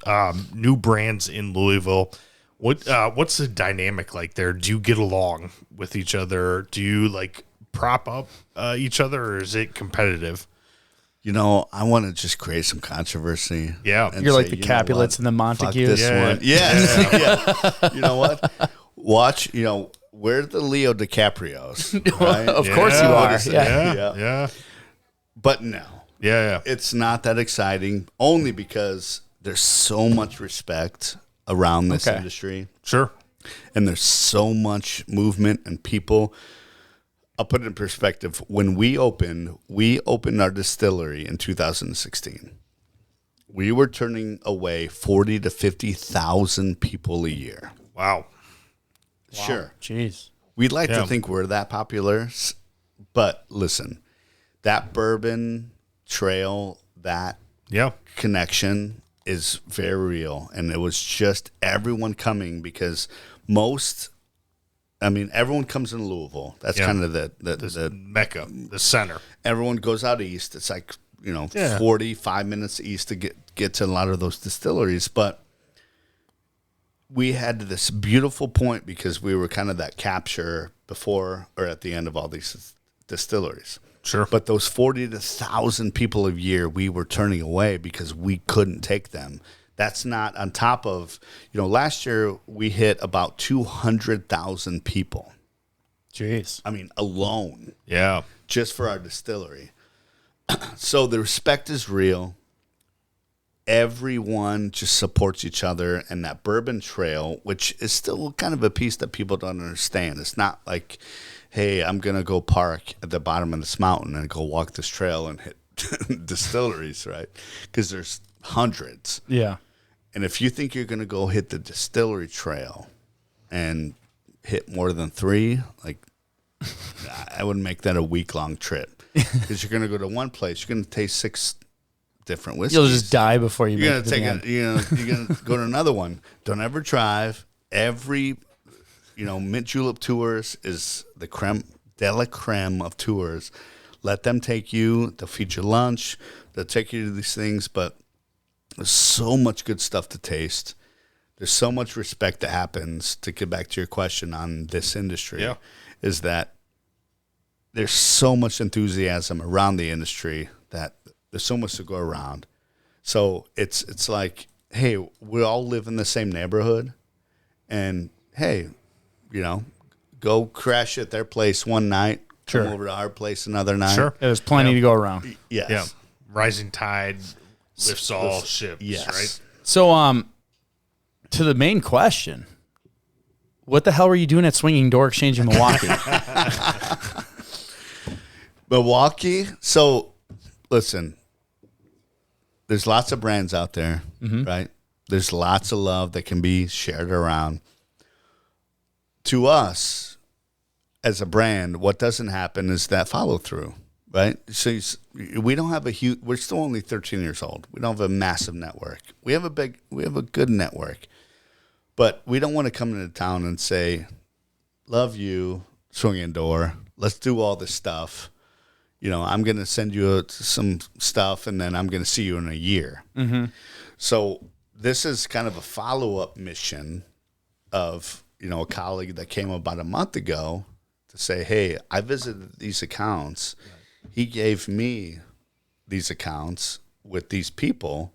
new brands in Louisville. What's the dynamic like there? Do you get along with each other? Do you like prop up each other, or is it competitive? you know, I want to just create some controversy. Yeah. and You're like say, the you know Capulets what? and the Montagues. Fuck this Yeah. one. Yes. Yeah. You know what? Watch, you know, we're the Leo DiCaprios. Right? Of course you are. Yeah. Yeah. But no, Yeah. it's not that exciting only because there's so much respect around this Okay. industry. Sure. And there's so much movement and people. I'll put it in perspective. When we opened our distillery in 2016. We were turning away 40 to 50,000 people a year. Wow. Sure. Jeez. We'd like Yeah. to think we're that popular, but listen, that bourbon trail, that Yeah. connection is very real. And it was just everyone coming because everyone comes in Louisville. That's Yeah. kind of the Mecca, the center. everyone goes out east. It's like, you know, Yeah. 45 minutes east to get to a lot of those distilleries. But we had this beautiful point because we were kind of that capture before or at the end of all these distilleries. Sure. But those 40 to 1,000 people a year we were turning away because we couldn't take them. That's not on top of, you know, last year we hit about 200,000 people. Jeez. I mean, alone, Yeah. just for our distillery. So the respect is real. Everyone just supports each other, and that bourbon trail, which is still kind of a piece that people don't understand. It's not like, hey, I'm going to go park at the bottom of this mountain and go walk this trail and hit distilleries, right? Because there's hundreds. Yeah. And if you think you're going to go hit the distillery trail and hit more than 3, like, I would make that a week-long trip. Because you're going to go to one place, you're going to taste 6 different whiskeys. You'll just die before you You're make gonna it to take the end. it. You're gonna go to another one. Don't ever drive. Every, Mint Julep Tours is the creme de la creme of tours. Let them take you. They'll feed you lunch. They'll take you to these things. But there's so much good stuff to taste. There's so much respect that happens. To get back to your question on this industry, Yeah. is that there's so much enthusiasm around the industry that there's so much to go around. So it's like, hey, we all live in the same neighborhood, and hey, go crash at their place one night, Sure. come over to our place another night. Sure. There's plenty to go around. Yes. Yeah. Rising tide lifts all ships, Yes. right? So, to the main question, what the hell were you doing at Swinging Door Exchange in Milwaukee? Milwaukee. So, listen, there's lots of brands out there, right? There's lots of love that can be shared around. To us, as a brand, what doesn't happen is that follow through, right? So we don't have we're still only 13 years old. We don't have a massive network. We have a good network, but we don't want to come into town and say, love you, Swinging Door. Let's do all this stuff. I'm going to send you some stuff, and then I'm going to see you in a year. Mm-hmm. So this is kind of a follow-up mission of, a colleague that came about a month ago to say, hey, I visited these accounts. Right. He gave me these accounts with these people,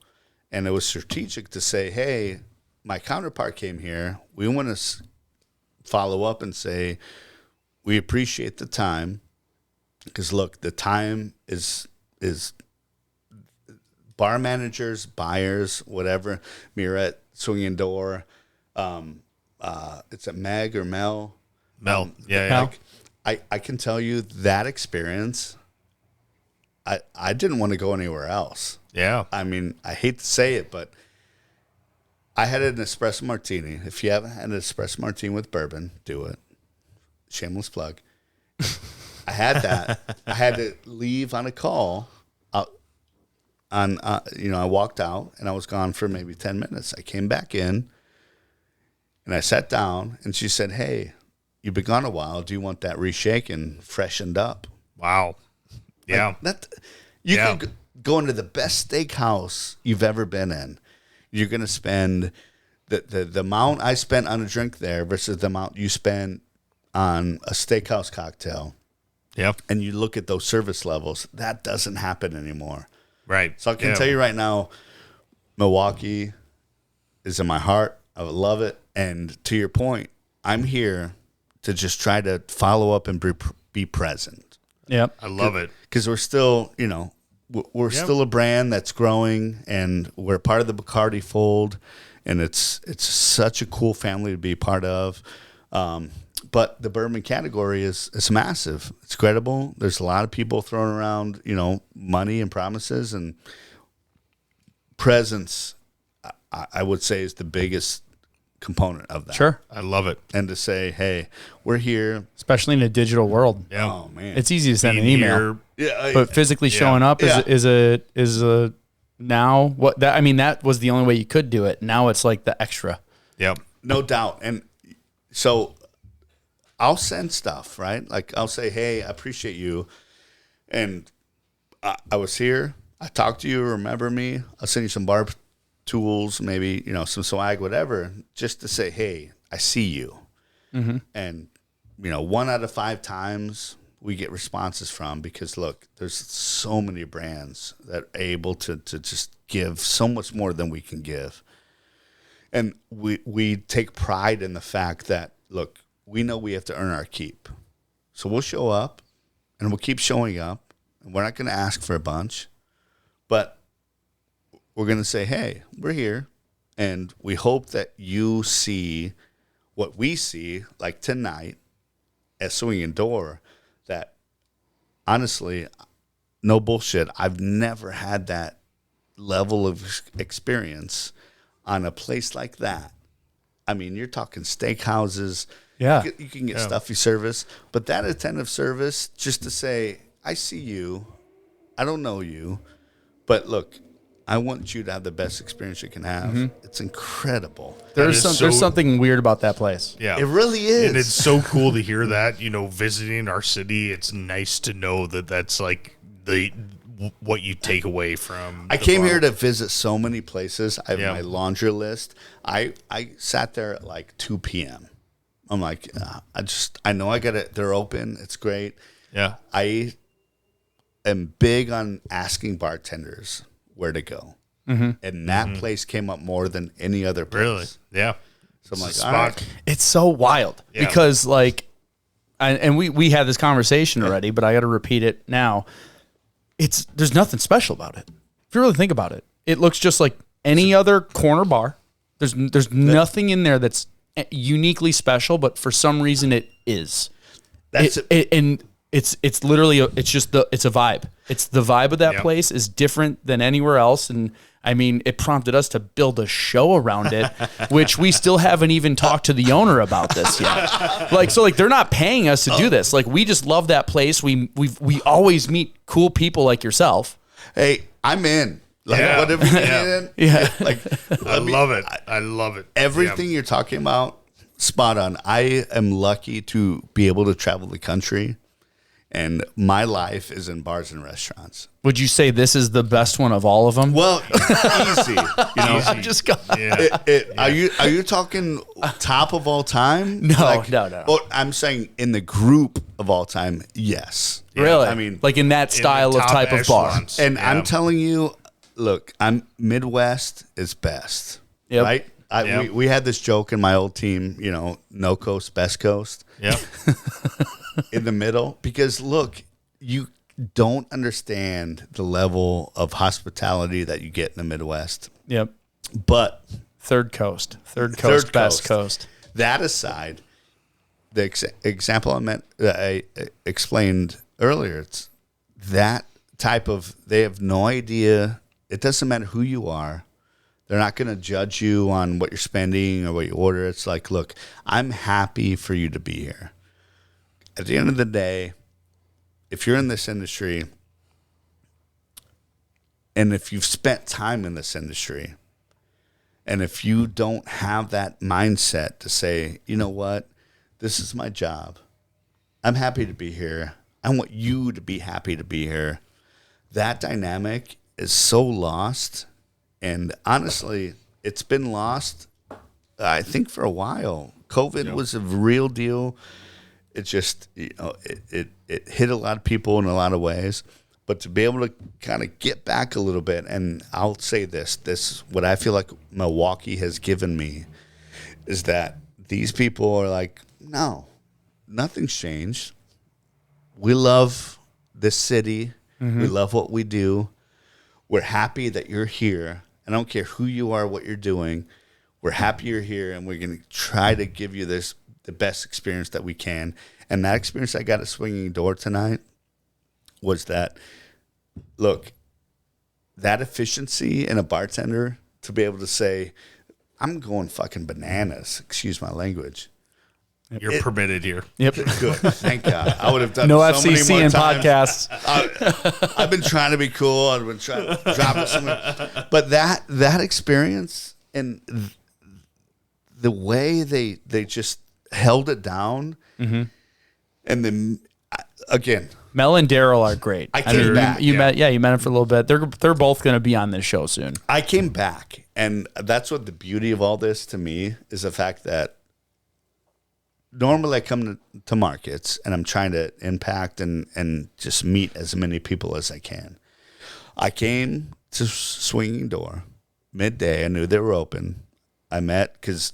and it was strategic to say, hey, my counterpart came here. We want to follow up and say, we appreciate the time. Because look, the time is bar managers, buyers, whatever. Mirette, Swinging Door. It's a Meg or Mel. Mel. Yeah. Mel. I can tell you that experience. I didn't want to go anywhere else. Yeah. I mean, I hate to say it, but I had an espresso martini. If you haven't had an espresso martini with bourbon, do it. Shameless plug. I had that. I had to leave on a call. I walked out and I was gone for maybe 10 minutes. I came back in and I sat down and she said, "Hey, you've been gone a while. Do you want that reshaken, freshened up?" Wow. Yeah. You can go into the best steakhouse you've ever been in. You're going to spend the amount I spent on a drink there versus the amount you spend on a steakhouse cocktail. Yep. And you look at those service levels, that doesn't happen anymore. Right. So I can tell you right now, Milwaukee is in my heart. I would love it. And to your point, I'm here to just try to follow up and be present. Yep. I love it. Because we're still, we're still a brand that's growing, and we're part of the Bacardi fold, and it's such a cool family to be part of. But the bourbon category is massive. It's credible. There's a lot of people throwing around, money and promises, and presence, I would say, is the biggest component of that. Sure. I love it. And to say, hey, we're here. Especially in a digital world. Yeah. Oh, man. It's easy to send an Being email. here, Yeah, But physically showing up is a now what that, I mean, that was the only way you could do it. Now it's like the extra. Yep. no doubt. And so I'll send stuff, right? Like I'll say, "Hey, I appreciate you. And I was here. I talked to you. Remember me? I'll send you some bar tools, maybe, some swag, whatever, just to say, hey, I see you." Mm-hmm. And, 1 out of 5 times we get responses from, because look, there's so many brands that are able to just give so much more than we can give. And we take pride in the fact that, look, we know we have to earn our keep. So we'll show up and we'll keep showing up, and we're not going to ask for a bunch, but we're going to say, hey, we're here, and we hope that you see what we see, like tonight at Swinging Door, that honestly, no bullshit, I've never had that level of experience on a place like that. I mean, you're talking steakhouses. Yeah. You can get stuffy service, but that attentive service, just to say, I see you, I don't know you, but look, I want you to have the best experience you can have. Mm-hmm. It's incredible. There's something weird about that place. Yeah. It really is. And it's so cool to hear that, visiting our city. It's nice to know that that's like what you take away from. I came here to visit so many places. I have Yeah. my laundry list. I sat there at like 2 p.m. I'm like, I know I got it. They're open. It's great. Yeah. I am big on asking bartenders where to go. Mm-hmm. And that place came up more than any other place. Really? Yeah. So I'm like, It's a all right. spot. It's so wild Yeah. because and we had this conversation already, but I got to repeat it now. There's nothing special about it. If you really think about it, it looks just like any other corner bar. There's nothing in there that's uniquely special, but for some reason it is. That's and it's literally it's a vibe. It's the vibe of that Yeah. place is different than anywhere else, and I mean it prompted us to build a show around it, which we still haven't even talked to the owner about this yet. Like they're not paying us to do this. Like we just love that place. We always meet cool people like yourself. Hey, I'm in. Like, Yeah. whatever you need. Yeah. Like, I love it. I love it. everything you're talking about, spot on. I am lucky to be able to travel the country, and my life is in bars and restaurants. Would you say this is the best one of all of them? Well, easy. I'm just going. Yeah. Are you talking top of all time? No. Well, I'm saying in the group of all time, yes. Really? I mean, like in that style of top type of bar. echelons. and Yeah. I'm telling you, look, Midwest is best. Yep. Right? Yep. We had this joke in my old team, no coast, best coast. Yeah. In the middle, because look, don't understand the level of hospitality that you get in the Midwest. Yep. But Third coast, Third best coast. coast. that aside, the example I explained earlier, it's that type of, they have no idea. It doesn't matter who you are. They're not going to judge you on what you're spending or what you order. It's like, look, I'm happy for you to be here. At the end of the day, if you're in this industry and if you've spent time in this industry, and if you don't have that mindset to say, you know what, this is my job. I'm happy to be here. I want you to be happy to be here. That dynamic is so lost. And honestly, it's been lost, I think, for a while. COVID was a real deal. It just, it hit a lot of people in a lot of ways. But to be able to kind of get back a little bit, and I'll say this, what I feel like Milwaukee has given me is that these people are like, no, nothing's changed. We love this city. Mm-hmm. We love what we do. We're happy that you're here. I don't care who you are, what you're doing. We're happy you're here, and we're going to try to give you the best experience that we can. And that experience I got at Swinging Door tonight was that, look, that efficiency in a bartender to be able to say, I'm going fucking bananas, excuse my language. You're permitted here. Yep. Good. Thank God. I would have done No so many FCC more in times. podcasts. I've been trying to be cool. I've been trying to drop it somewhere. But that experience and the way they just held it down, and then again, Mel and Daryl are great. I came back. You met them for a little bit. They're both going to be on this show soon. I came back, and that's what the beauty of all this to me is, the fact that normally I come to markets and I'm trying to impact and just meet as many people as I can. I came to Swinging Door midday. I knew they were open. I met because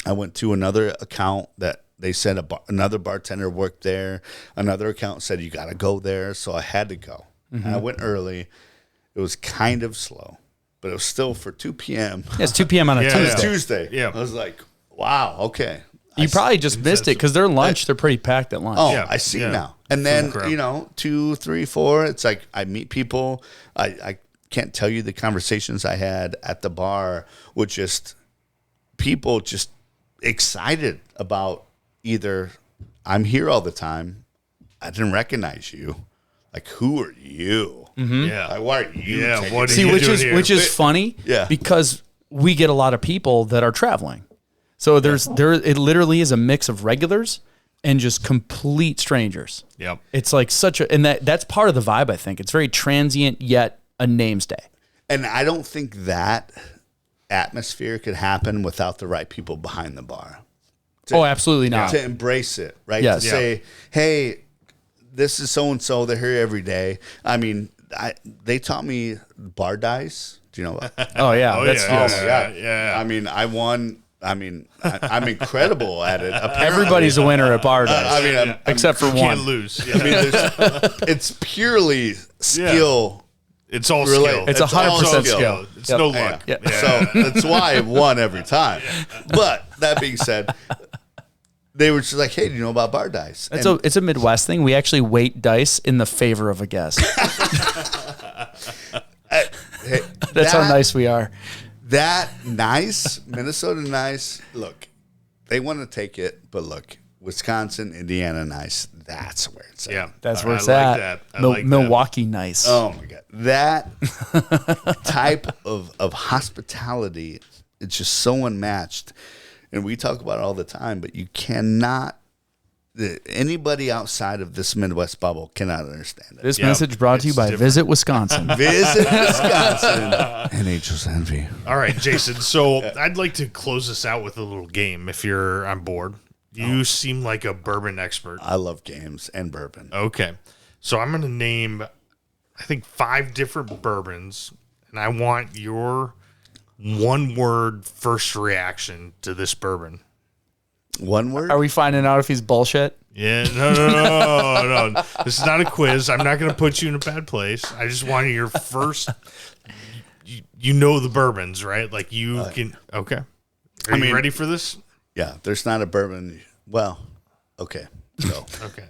I went to another account that they said another bartender worked there. Another account said, you got to go there. So I had to go. And I went early. It was kind of slow, but it was still for 2 p.m. Yeah, it's 2 p.m. on a It Tuesday. was Tuesday. Yeah. I was like, wow, okay. You probably just missed it because their lunch, they're pretty packed at lunch. Oh, Yeah, I see yeah. now. And then, crowd. 2, 3, 4, it's like I meet people. I can't tell you the conversations I had at the bar with just people just excited about either I'm here all the time, I didn't recognize you. Like, who are you? Yeah. Like, why are you? Yeah, taking what me? are you doing which here? is funny. Yeah. Because we get a lot of people that are traveling. So it literally is a mix of regulars and just complete strangers. Yep. It's like and that's part of the vibe, I think. It's very transient yet a name's day. And I don't think that atmosphere could happen without the right people behind the bar. Absolutely not. To embrace it, right? Yes. To say, hey, this is so-and-so. They're here every day. I mean, they taught me bar dice. Do you know what? Oh yeah. Oh, That's yeah. yes. Yeah. I mean, I won. I mean, I'm incredible at it. Apparently. Everybody's a winner at bar dice. I mean, except for You one. can't lose. I mean, it's purely skill. It's all related. skill. It's 100% skill. It's Yep. no luck. Yeah. So that's why I won every time. But that being said, they were just like, hey, do you know about bar dice? It's a Midwest thing. We actually weight dice in the favor of a guest. Hey, That's how nice we are. That nice, Minnesota nice. Look, they want to take it, but look, Wisconsin, Indiana nice. That's where it's at. Yeah. That's where I it's like at. that. I like that. Milwaukee nice. Oh my God. That type of hospitality, it's just so unmatched. And we talk about it all the time, but you cannot, anybody outside of this Midwest bubble cannot understand it. This message brought to you It's by different. Visit Wisconsin. Visit Wisconsin and Angel's Envy. All right, Jason. So I'd like to close this out with a little game if you're on board. You seem like a bourbon expert. I love games and bourbon. Okay. So I'm going to name, I think, 5 different bourbons, and I want your one-word first reaction to this bourbon. One word? Are we finding out if he's bullshit? Yeah, no. This is not a quiz. I'm not going to put you in a bad place. I just wanted your first. You know the bourbons, right? Like you can. Okay. Are you ready for this? Yeah, there's not a bourbon. Well, okay. Go. Okay.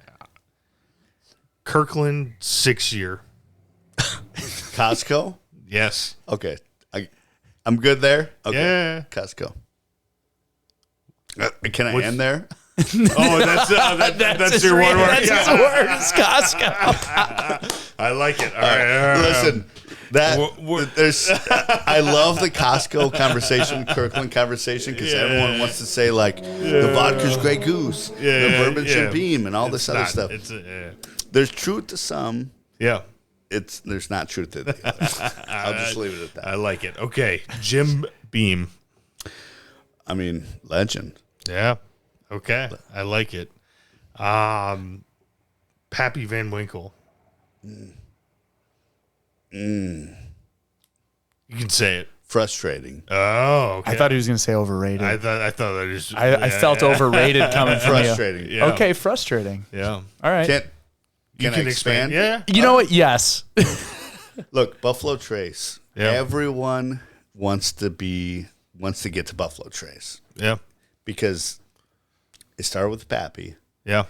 Kirkland 6-year. Costco? Yes. Okay. I'm good there? Okay. Yeah. Costco. Can I end there? Oh, that's your one word. That's his word. It's Costco. I like it. All right. Listen, there's. I love the Costco conversation, Kirkland conversation, because everyone wants to say like the vodka's Grey Goose, the bourbon Jim Beam, and all this other stuff. There's truth to some. Yeah. There's not truth to the others. I'll just leave it at that. I like it. Okay, Jim Beam. I mean, legend. Yeah. Okay, I like it. Pappy Van Winkle. You can say it. Frustrating. Oh, okay. I thought he was going to say overrated. I thought that just. I felt overrated coming from Frustrating. you. Yeah. Okay, frustrating. Yeah. All right. Can I expand? Yeah. You know what? Yes. Look, Buffalo Trace. Yeah. Everyone wants to get to Buffalo Trace Yeah. because it started with Pappy, Yeah.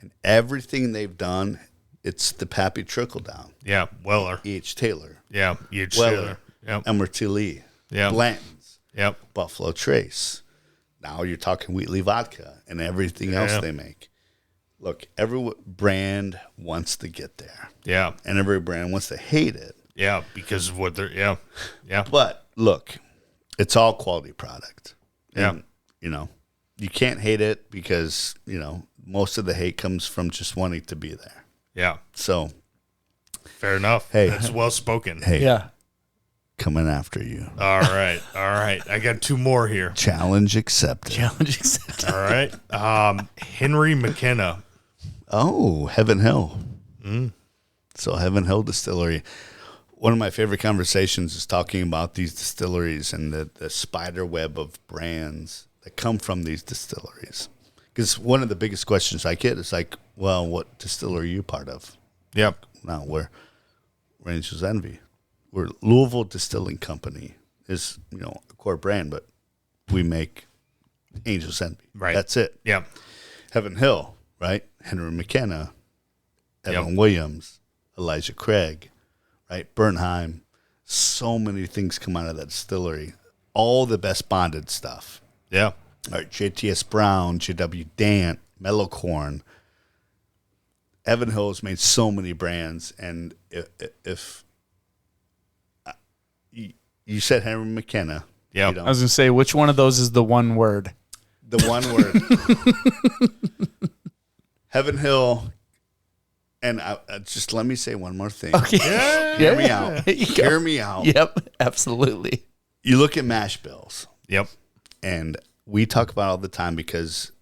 and everything they've done, it's the Pappy trickle down. Yeah. Weller. E.H. Taylor, Yeah. E.H. Weller, Taylor. Yep. Emerty Lee, Yep. Blanton's, Yep. Buffalo Trace. Now you're talking Wheatley vodka and everything else they make. Look, every brand wants to get there, Yeah. and every brand wants to hate it. Yeah. Because of what they're. Yeah. Yeah. But look, it's all quality product. Yeah. And, you can't hate it because, most of the hate comes from just wanting to be there. Yeah. So, Fair enough. Hey. That's well spoken. hey, Yeah. coming after you. All right. All right. I got two more here. Challenge accepted. Challenge accepted. All right. Henry McKenna. Oh, Heaven Hill. So, Heaven Hill Distillery. One of my favorite conversations is talking about these distilleries and the spider web of brands that come from these distilleries. Because one of the biggest questions I get is like, well, what distillery are you part of? Yep. Now, we're Angel's Envy. We're Louisville Distilling Company is, a core brand, but we make Angel's Envy. Right. That's it. Yep. Heaven Hill, right? Henry McKenna, Evan Yep. Williams, Elijah Craig, right? Bernheim. So many things come out of that distillery. All the best bonded stuff. Yeah. All right, JTS Brown, JW Dant, Mellowcorn. Evan Hill's made so many brands, and if you said Henry McKenna, Yeah. I was going to say, which one of those is the one word? the one word, Heaven Hill, and just let me say one more thing. Okay. Hear me out. There you go. Hear me out. Yep, absolutely. You look at mash bills, Yep. and we talk about it all the time because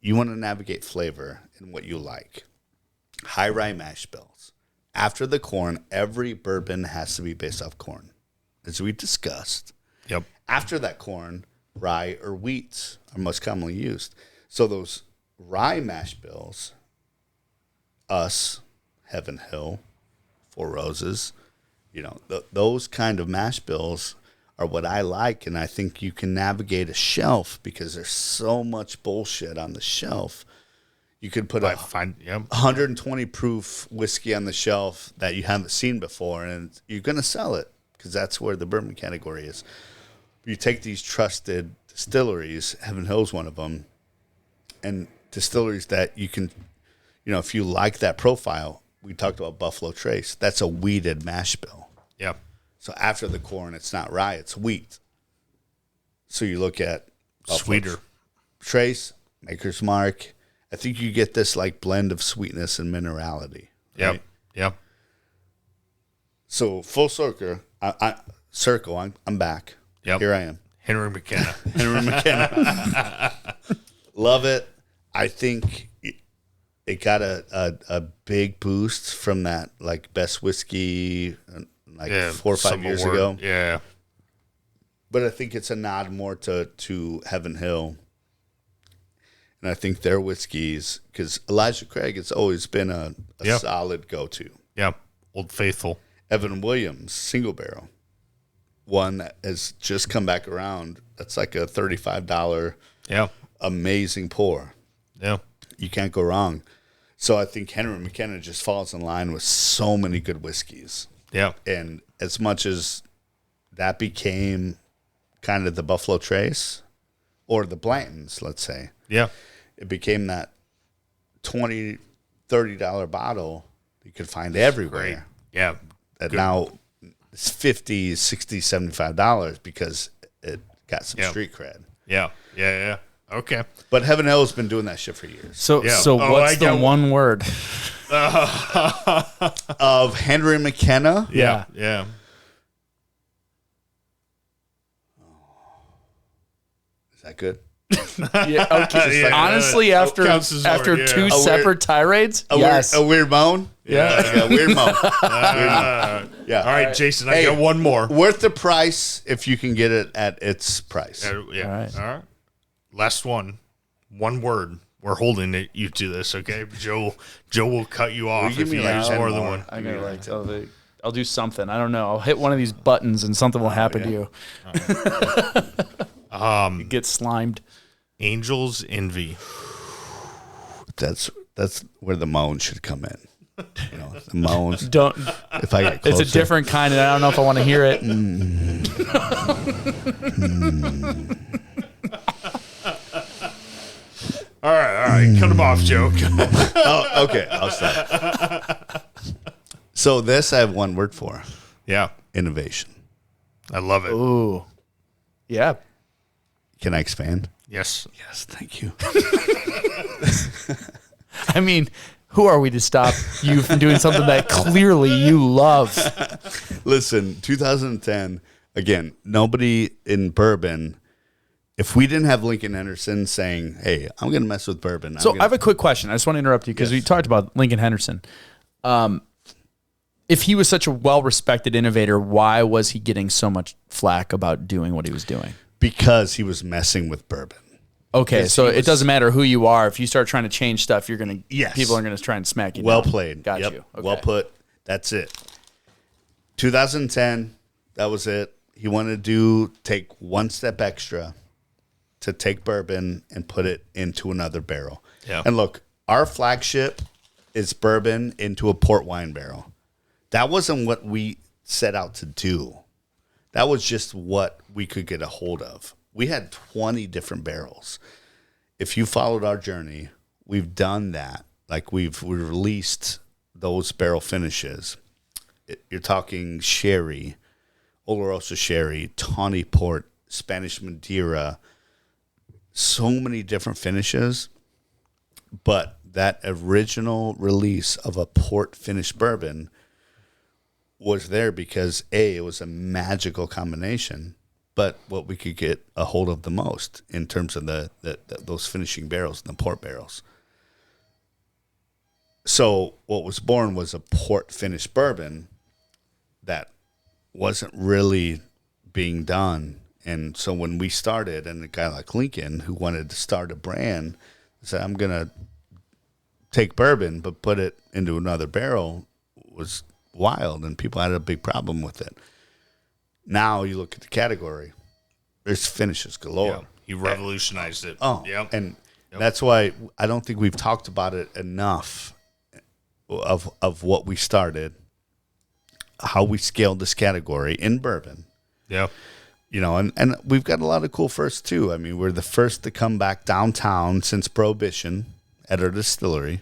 you want to navigate flavor and what you like. High rye mash bills. After the corn, every bourbon has to be based off corn, as we discussed. Yep. After that corn, rye or wheats are most commonly used. So those rye mash bills, us, Heaven Hill, Four Roses, those kind of mash bills are what I like, and I think you can navigate a shelf because there's so much bullshit on the shelf. You could put Yep. 120 proof whiskey on the shelf that you haven't seen before, and you're going to sell it because that's where the bourbon category is. You take these trusted distilleries, Heaven Hill's one of them, and distilleries that you can, if you like that profile, we talked about Buffalo Trace. That's a wheated mash bill. Yep. So after the corn, it's not rye, it's wheat. So you look at Buffalo Sweeter. Trace, Maker's Mark. I think you get this like blend of sweetness and minerality. Yep. Right? Yep. So full circle, I'm back. Yep. Here I am. Henry McKenna. Henry McKenna. Love it. I think it got a big boost from that like best whiskey like 4 or 5 years ago. Yeah. But I think it's a nod more to Heaven Hill. And I think their whiskeys, because Elijah Craig has always been a solid go-to. Yeah, Old Faithful. Evan Williams, single barrel. One that has just come back around. That's like a $35 amazing pour. Yeah. You can't go wrong. So I think Henry McKenna just falls in line with so many good whiskeys. Yeah. And as much as that became kind of the Buffalo Trace or the Blantons, let's say. Yeah. It became that $20, $30 bottle you could find everywhere. Great. Yeah. That now it's $50, $60, $75 because it got some street cred. Yeah. Yeah. Okay. But Heaven Hill's been doing that shit for years. So what's the one word Of Henry McKenna? Yeah. Yeah. Is that good? Yeah, okay. Yeah. Honestly, after Counts as after word, yeah. two separate tirades, yes. A weird moan? Yeah. Like a weird moan. Yeah. All right, Jason, I got one more. Worth the price if you can get it at its price. Yeah. All right. Last one. One word. We're holding you to this, okay? Joe will cut you off give if me you like use 10 more than more? one. I gotta I'll do something. I don't know. I'll hit one of these buttons and something will happen to you. You get slimed. Angel's Envy. That's where the moan should come in. You know, the moans. Don't. If I get closer. It's a different kind, and I don't know if I want to hear it. All right. Cut him off, Joe. Oh, okay. I'll stop. So this I have one word for. Yeah. Innovation. I love it. Ooh. Yeah. Can I expand? Yes. Yes, thank you. I mean, who are we to stop you from doing something that clearly you love? Listen, 2010, again, nobody in bourbon, if we didn't have Lincoln Henderson saying, hey, I'm going to mess with bourbon. So I have a quick question. I just want to interrupt you because we talked about Lincoln Henderson. If he was such a well-respected innovator, why was he getting so much flack about doing what he was doing? Because he was messing with bourbon. Okay, so it doesn't matter who you are. If you start trying to change stuff, you're gonna people are gonna try and smack you. Well down. played. Got Yep. you. Okay. Well put. That's it. 2010, that was it. He wanted to take one step extra to take bourbon and put it into another barrel. Yeah. And look, our flagship is bourbon into a port wine barrel. That wasn't what we set out to do. That was just what we could get a hold of. We had 20 different barrels. If you followed our journey, we've done that. Like we've released those barrel finishes. You're talking sherry, Oloroso sherry, tawny port, Spanish Madeira, so many different finishes. But that original release of a port finished bourbon was there because it was a magical combination, but what we could get a hold of the most in terms of those finishing barrels, the port barrels. So what was born was a port finished bourbon that wasn't really being done. And so when we started, and a guy like Lincoln who wanted to start a brand said, I'm going to take bourbon but put it into another barrel, was wild, and people had a big problem with it. Now you look at the category, there's finishes galore. Yeah. He revolutionized it. Oh, Yep. and that's why I don't think we've talked about it enough of what we started, how we scaled this category in bourbon. Yeah. You know, and we've got a lot of cool firsts too. I mean, we're the first to come back downtown since Prohibition at our distillery.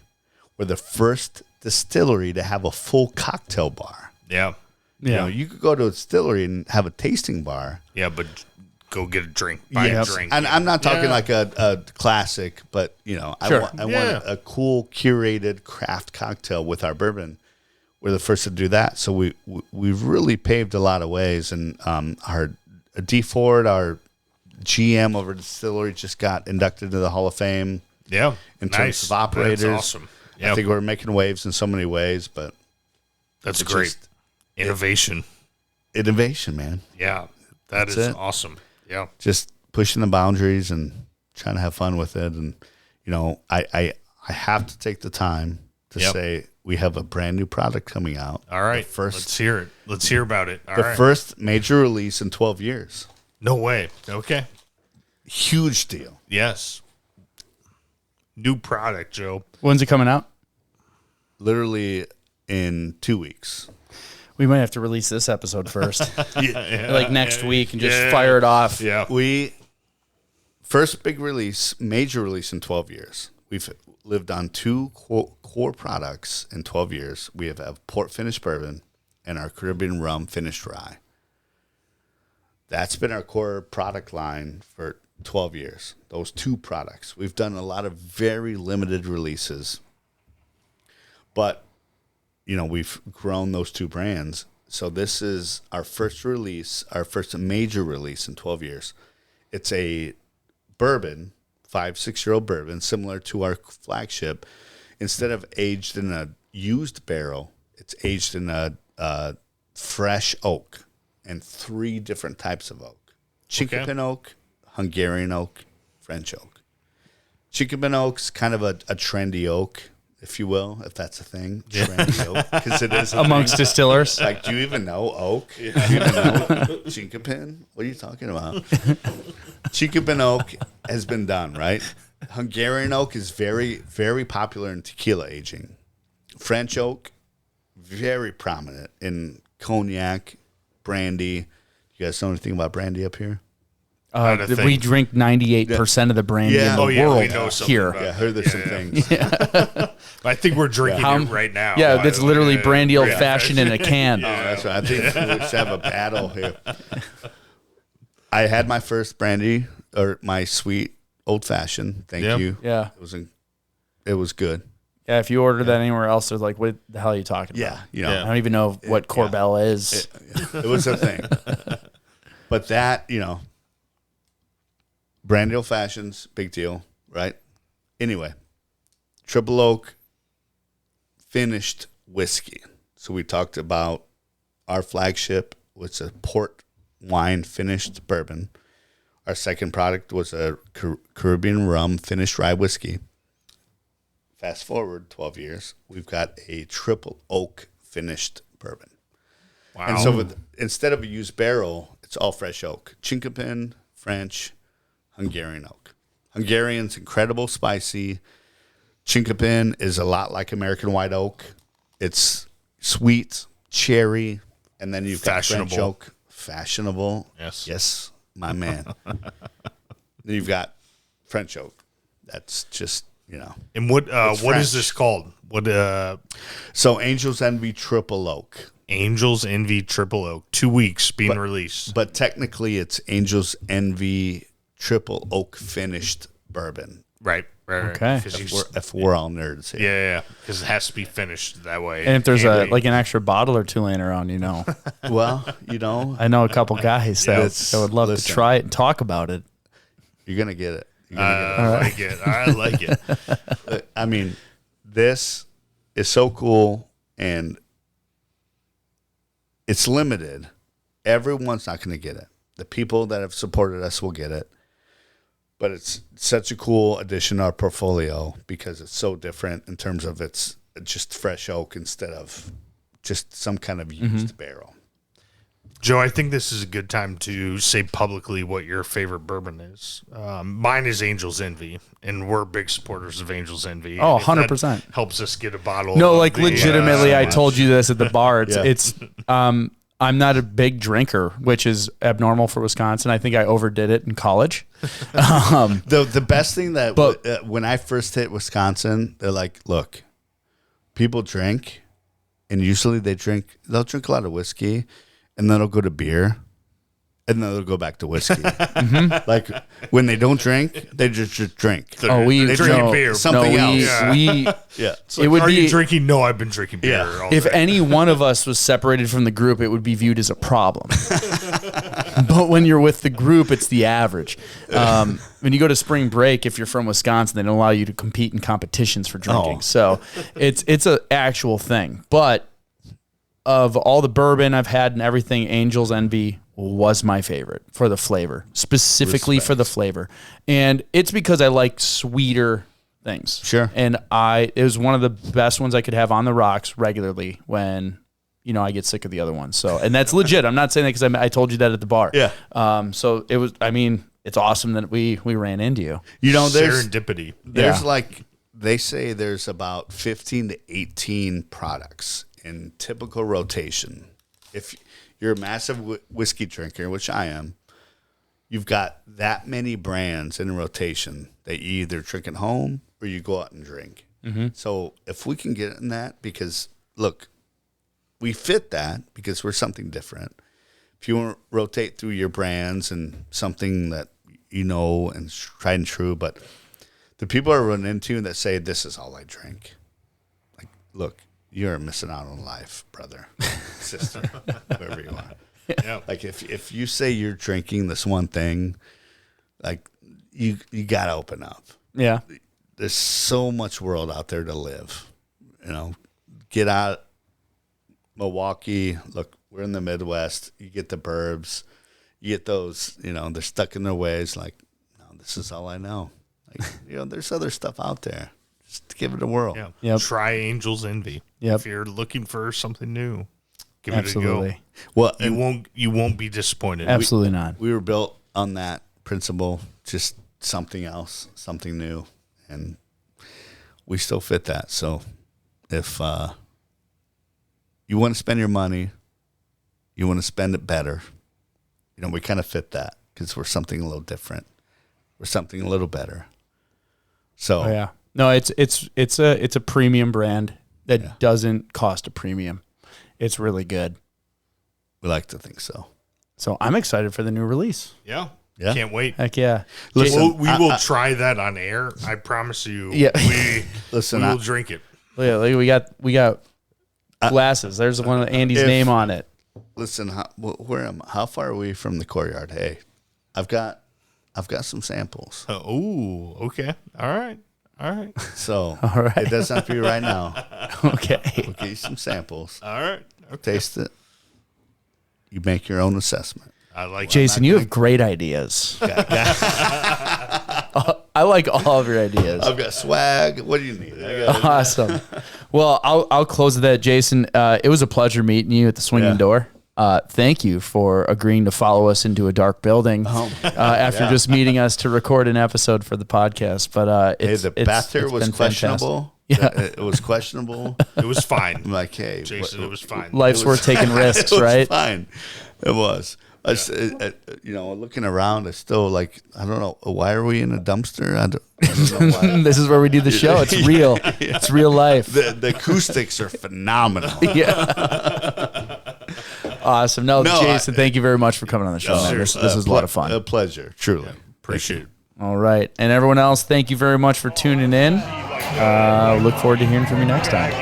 We're the first distillery to have a full cocktail bar. Yeah. You know, you could go to a distillery and have a tasting bar. Yeah, but go get a drink. Buy a drink. And I'm not talking like a classic, but, you know, I want a cool, curated craft cocktail with our bourbon. We're the first to do that. So we've really paved a lot of ways. And our D Ford, our GM over at the distillery, just got inducted into the Hall of Fame. Yeah. In terms of operators. That's awesome. Yep. I think we're making waves in so many ways, but that's great. Innovation, man. Yeah, that's it. awesome. Yeah, just pushing the boundaries and trying to have fun with it. And I have to take the time to say we have a brand new product coming out. All right. Let's hear it. Let's hear about it. All right. First major release in 12 years. No way. Okay. Huge deal. Yes. New product, Joe. When's it coming out? Literally in 2 weeks. We might have to release this episode first, like next week, and just fire it off. Yeah. First big release, major release in 12 years. We've lived on two core products in 12 years. We have a port finished bourbon and our Caribbean rum finished rye. That's been our core product line for 12 years. Those two products. We've done a lot of very limited releases, but we've grown those two brands. So this is our first release, our first major release in 12 years. It's a bourbon, 5-6-year-old bourbon, similar to our flagship. Instead of aged in a used barrel, it's aged in a fresh oak and 3 different types of oak. Chinkapin oak, Hungarian oak, French oak. Chinkapin oak's kind of a trendy oak, if you will, if that's a thing. Trendy oak, because it is amongst distillers. Like, do you even know oak? Do you even know Chinkapin? What are you talking about? Chinkapin oak has been done, right? Hungarian oak is very, very popular in tequila aging. French oak, very prominent in cognac, brandy. You guys know anything about brandy up here? We drink 98% of the brandy in the world we know here. Yeah, I heard there's some things. I think we're drinking it right now. Yeah, that's literally brandy old fashioned in a can. Oh, that's right. I think we should have a battle here. I had my first brandy, or my sweet old fashioned. Thank you. Yeah. It was good. Yeah, if you order that anywhere else, they're like, what the hell are you talking about? Yeah, I don't even know what Corbel is. It was a thing. But that, brandy old fashions, big deal, right? Anyway, triple oak finished whiskey. So we talked about our flagship was a port wine finished bourbon. Our second product was a Caribbean rum finished rye whiskey. Fast forward 12 years, we've got a triple oak finished bourbon. Wow. And so instead of a used barrel, it's all fresh oak. Chinkapin, French, Hungarian oak. Hungarian's incredible spicy. Chinkapin is a lot like American white oak. It's sweet, cherry, and then you've got French oak. Fashionable. Yes, my man. Then you've got French oak. That's just, And what is this called? So Angel's Envy Triple Oak. Angel's Envy Triple Oak. 2 weeks being released. But technically it's Angel's Envy Triple Oak finished bourbon. Right. Okay. If we're all nerds here. Yeah. Because it has to be finished that way. And if there's an extra bottle or two laying around, Well, I know a couple guys that would love to try it and talk about it. You're going to get it. I like it. I mean, this is so cool, and it's limited. Everyone's not going to get it. The people that have supported us will get it. But it's such a cool addition to our portfolio because it's so different in terms of it's just fresh oak instead of just some kind of used barrel. Joe, I think this is a good time to say publicly what your favorite bourbon is. Mine is Angel's Envy, and we're big supporters of Angel's Envy. Oh, 100%. Helps us get a bottle. No, legitimately, I told you this at the bar. It's I'm not a big drinker, which is abnormal for Wisconsin. I think I overdid it in college. The best thing that when I first hit Wisconsin, they're like, look, people drink, and usually they'll drink a lot of whiskey, and then they'll go to beer, and then they'll go back to whiskey. Like when they don't drink, they just drink. We drink beer. Something else. It's like, are you drinking? No, I've been drinking beer. All if day. any one of us was separated from the group, it would be viewed as a problem. But when you're with the group, it's the average. When you go to spring break, if you're from Wisconsin, they don't allow you to compete in competitions for drinking. So it's an actual thing. But of all the bourbon I've had and everything, Angel's Envy was my favorite for the flavor, specifically for the flavor. And it's because I like sweeter things. Sure. And it was one of the best ones I could have on the rocks regularly when, I get sick of the other ones. So, and that's legit. I'm not saying that because I told you that at the bar. Yeah. So it was, it's awesome that we ran into you. There's serendipity. There's they say there's about 15 to 18 products in typical rotation. If you're a massive whiskey drinker, which I am, you've got that many brands in rotation that you either drink at home or you go out and drink. Mm-hmm. So if we can get in that, because look, we fit that because we're something different. If you want to rotate through your brands and something that and tried and true, but the people I run into that say this is all I drink, like, look, you're missing out on life, brother, sister, whoever you are. Yeah. Like if you say you're drinking this one thing, like you got to open up. Yeah. There's so much world out there to live. Get out. Milwaukee, look, we're in the Midwest. You get the burbs. You get those, they're stuck in their ways. Like, no, this is all I know. Like, there's other stuff out there. Just give it a whirl. Yeah. Yep. Try Angel's Envy. Yep. If you're looking for something new, give Absolutely. it a go. Well, You won't be disappointed. Absolutely not. We were built on that principle, just something else, something new, and we still fit that. So if you want to spend your money, you want to spend it better, we kind of fit that because we're something a little different. We're something a little better. So Oh, yeah. No, it's a premium brand that doesn't cost a premium. It's really good. we like to think so. So I'm excited for the new release. Yeah. Yeah. Can't wait. Heck yeah. Listen, We will try that on air. I promise you. Yeah. Listen, we will drink it. Look, we got glasses. There's one of Andy's name on it. Listen, how far are we from the courtyard? Hey, I've got some samples. Okay. All right. So All right. it doesn't have to be right now. Okay. We'll get you some samples. All right. Okay. Taste it. You make your own assessment. I like Jason, you have great ideas. I like all of your ideas. I've got swag. What do you need? Awesome. Well, I'll close with that, Jason. It was a pleasure meeting you at the Swinging Door. Thank you for agreeing to follow us into a dark building after just meeting us to record an episode for the podcast. But the bath here was questionable. Yeah. It was questionable. It was fine. I'm like, hey, Jason, it was fine. Life's worth taking risks, it was right? Fine. It was. Looking around, it's still like, I don't know. Why are we in a dumpster? I don't know why. This is where we do the show. It's real. It's real life. The acoustics are phenomenal. Yeah. Awesome. No, Jason, thank you very much for coming on the show. Man. This was a lot of fun. A pleasure, truly. Appreciate it. All right. And everyone else, thank you very much for tuning in. Look forward to hearing from you next time.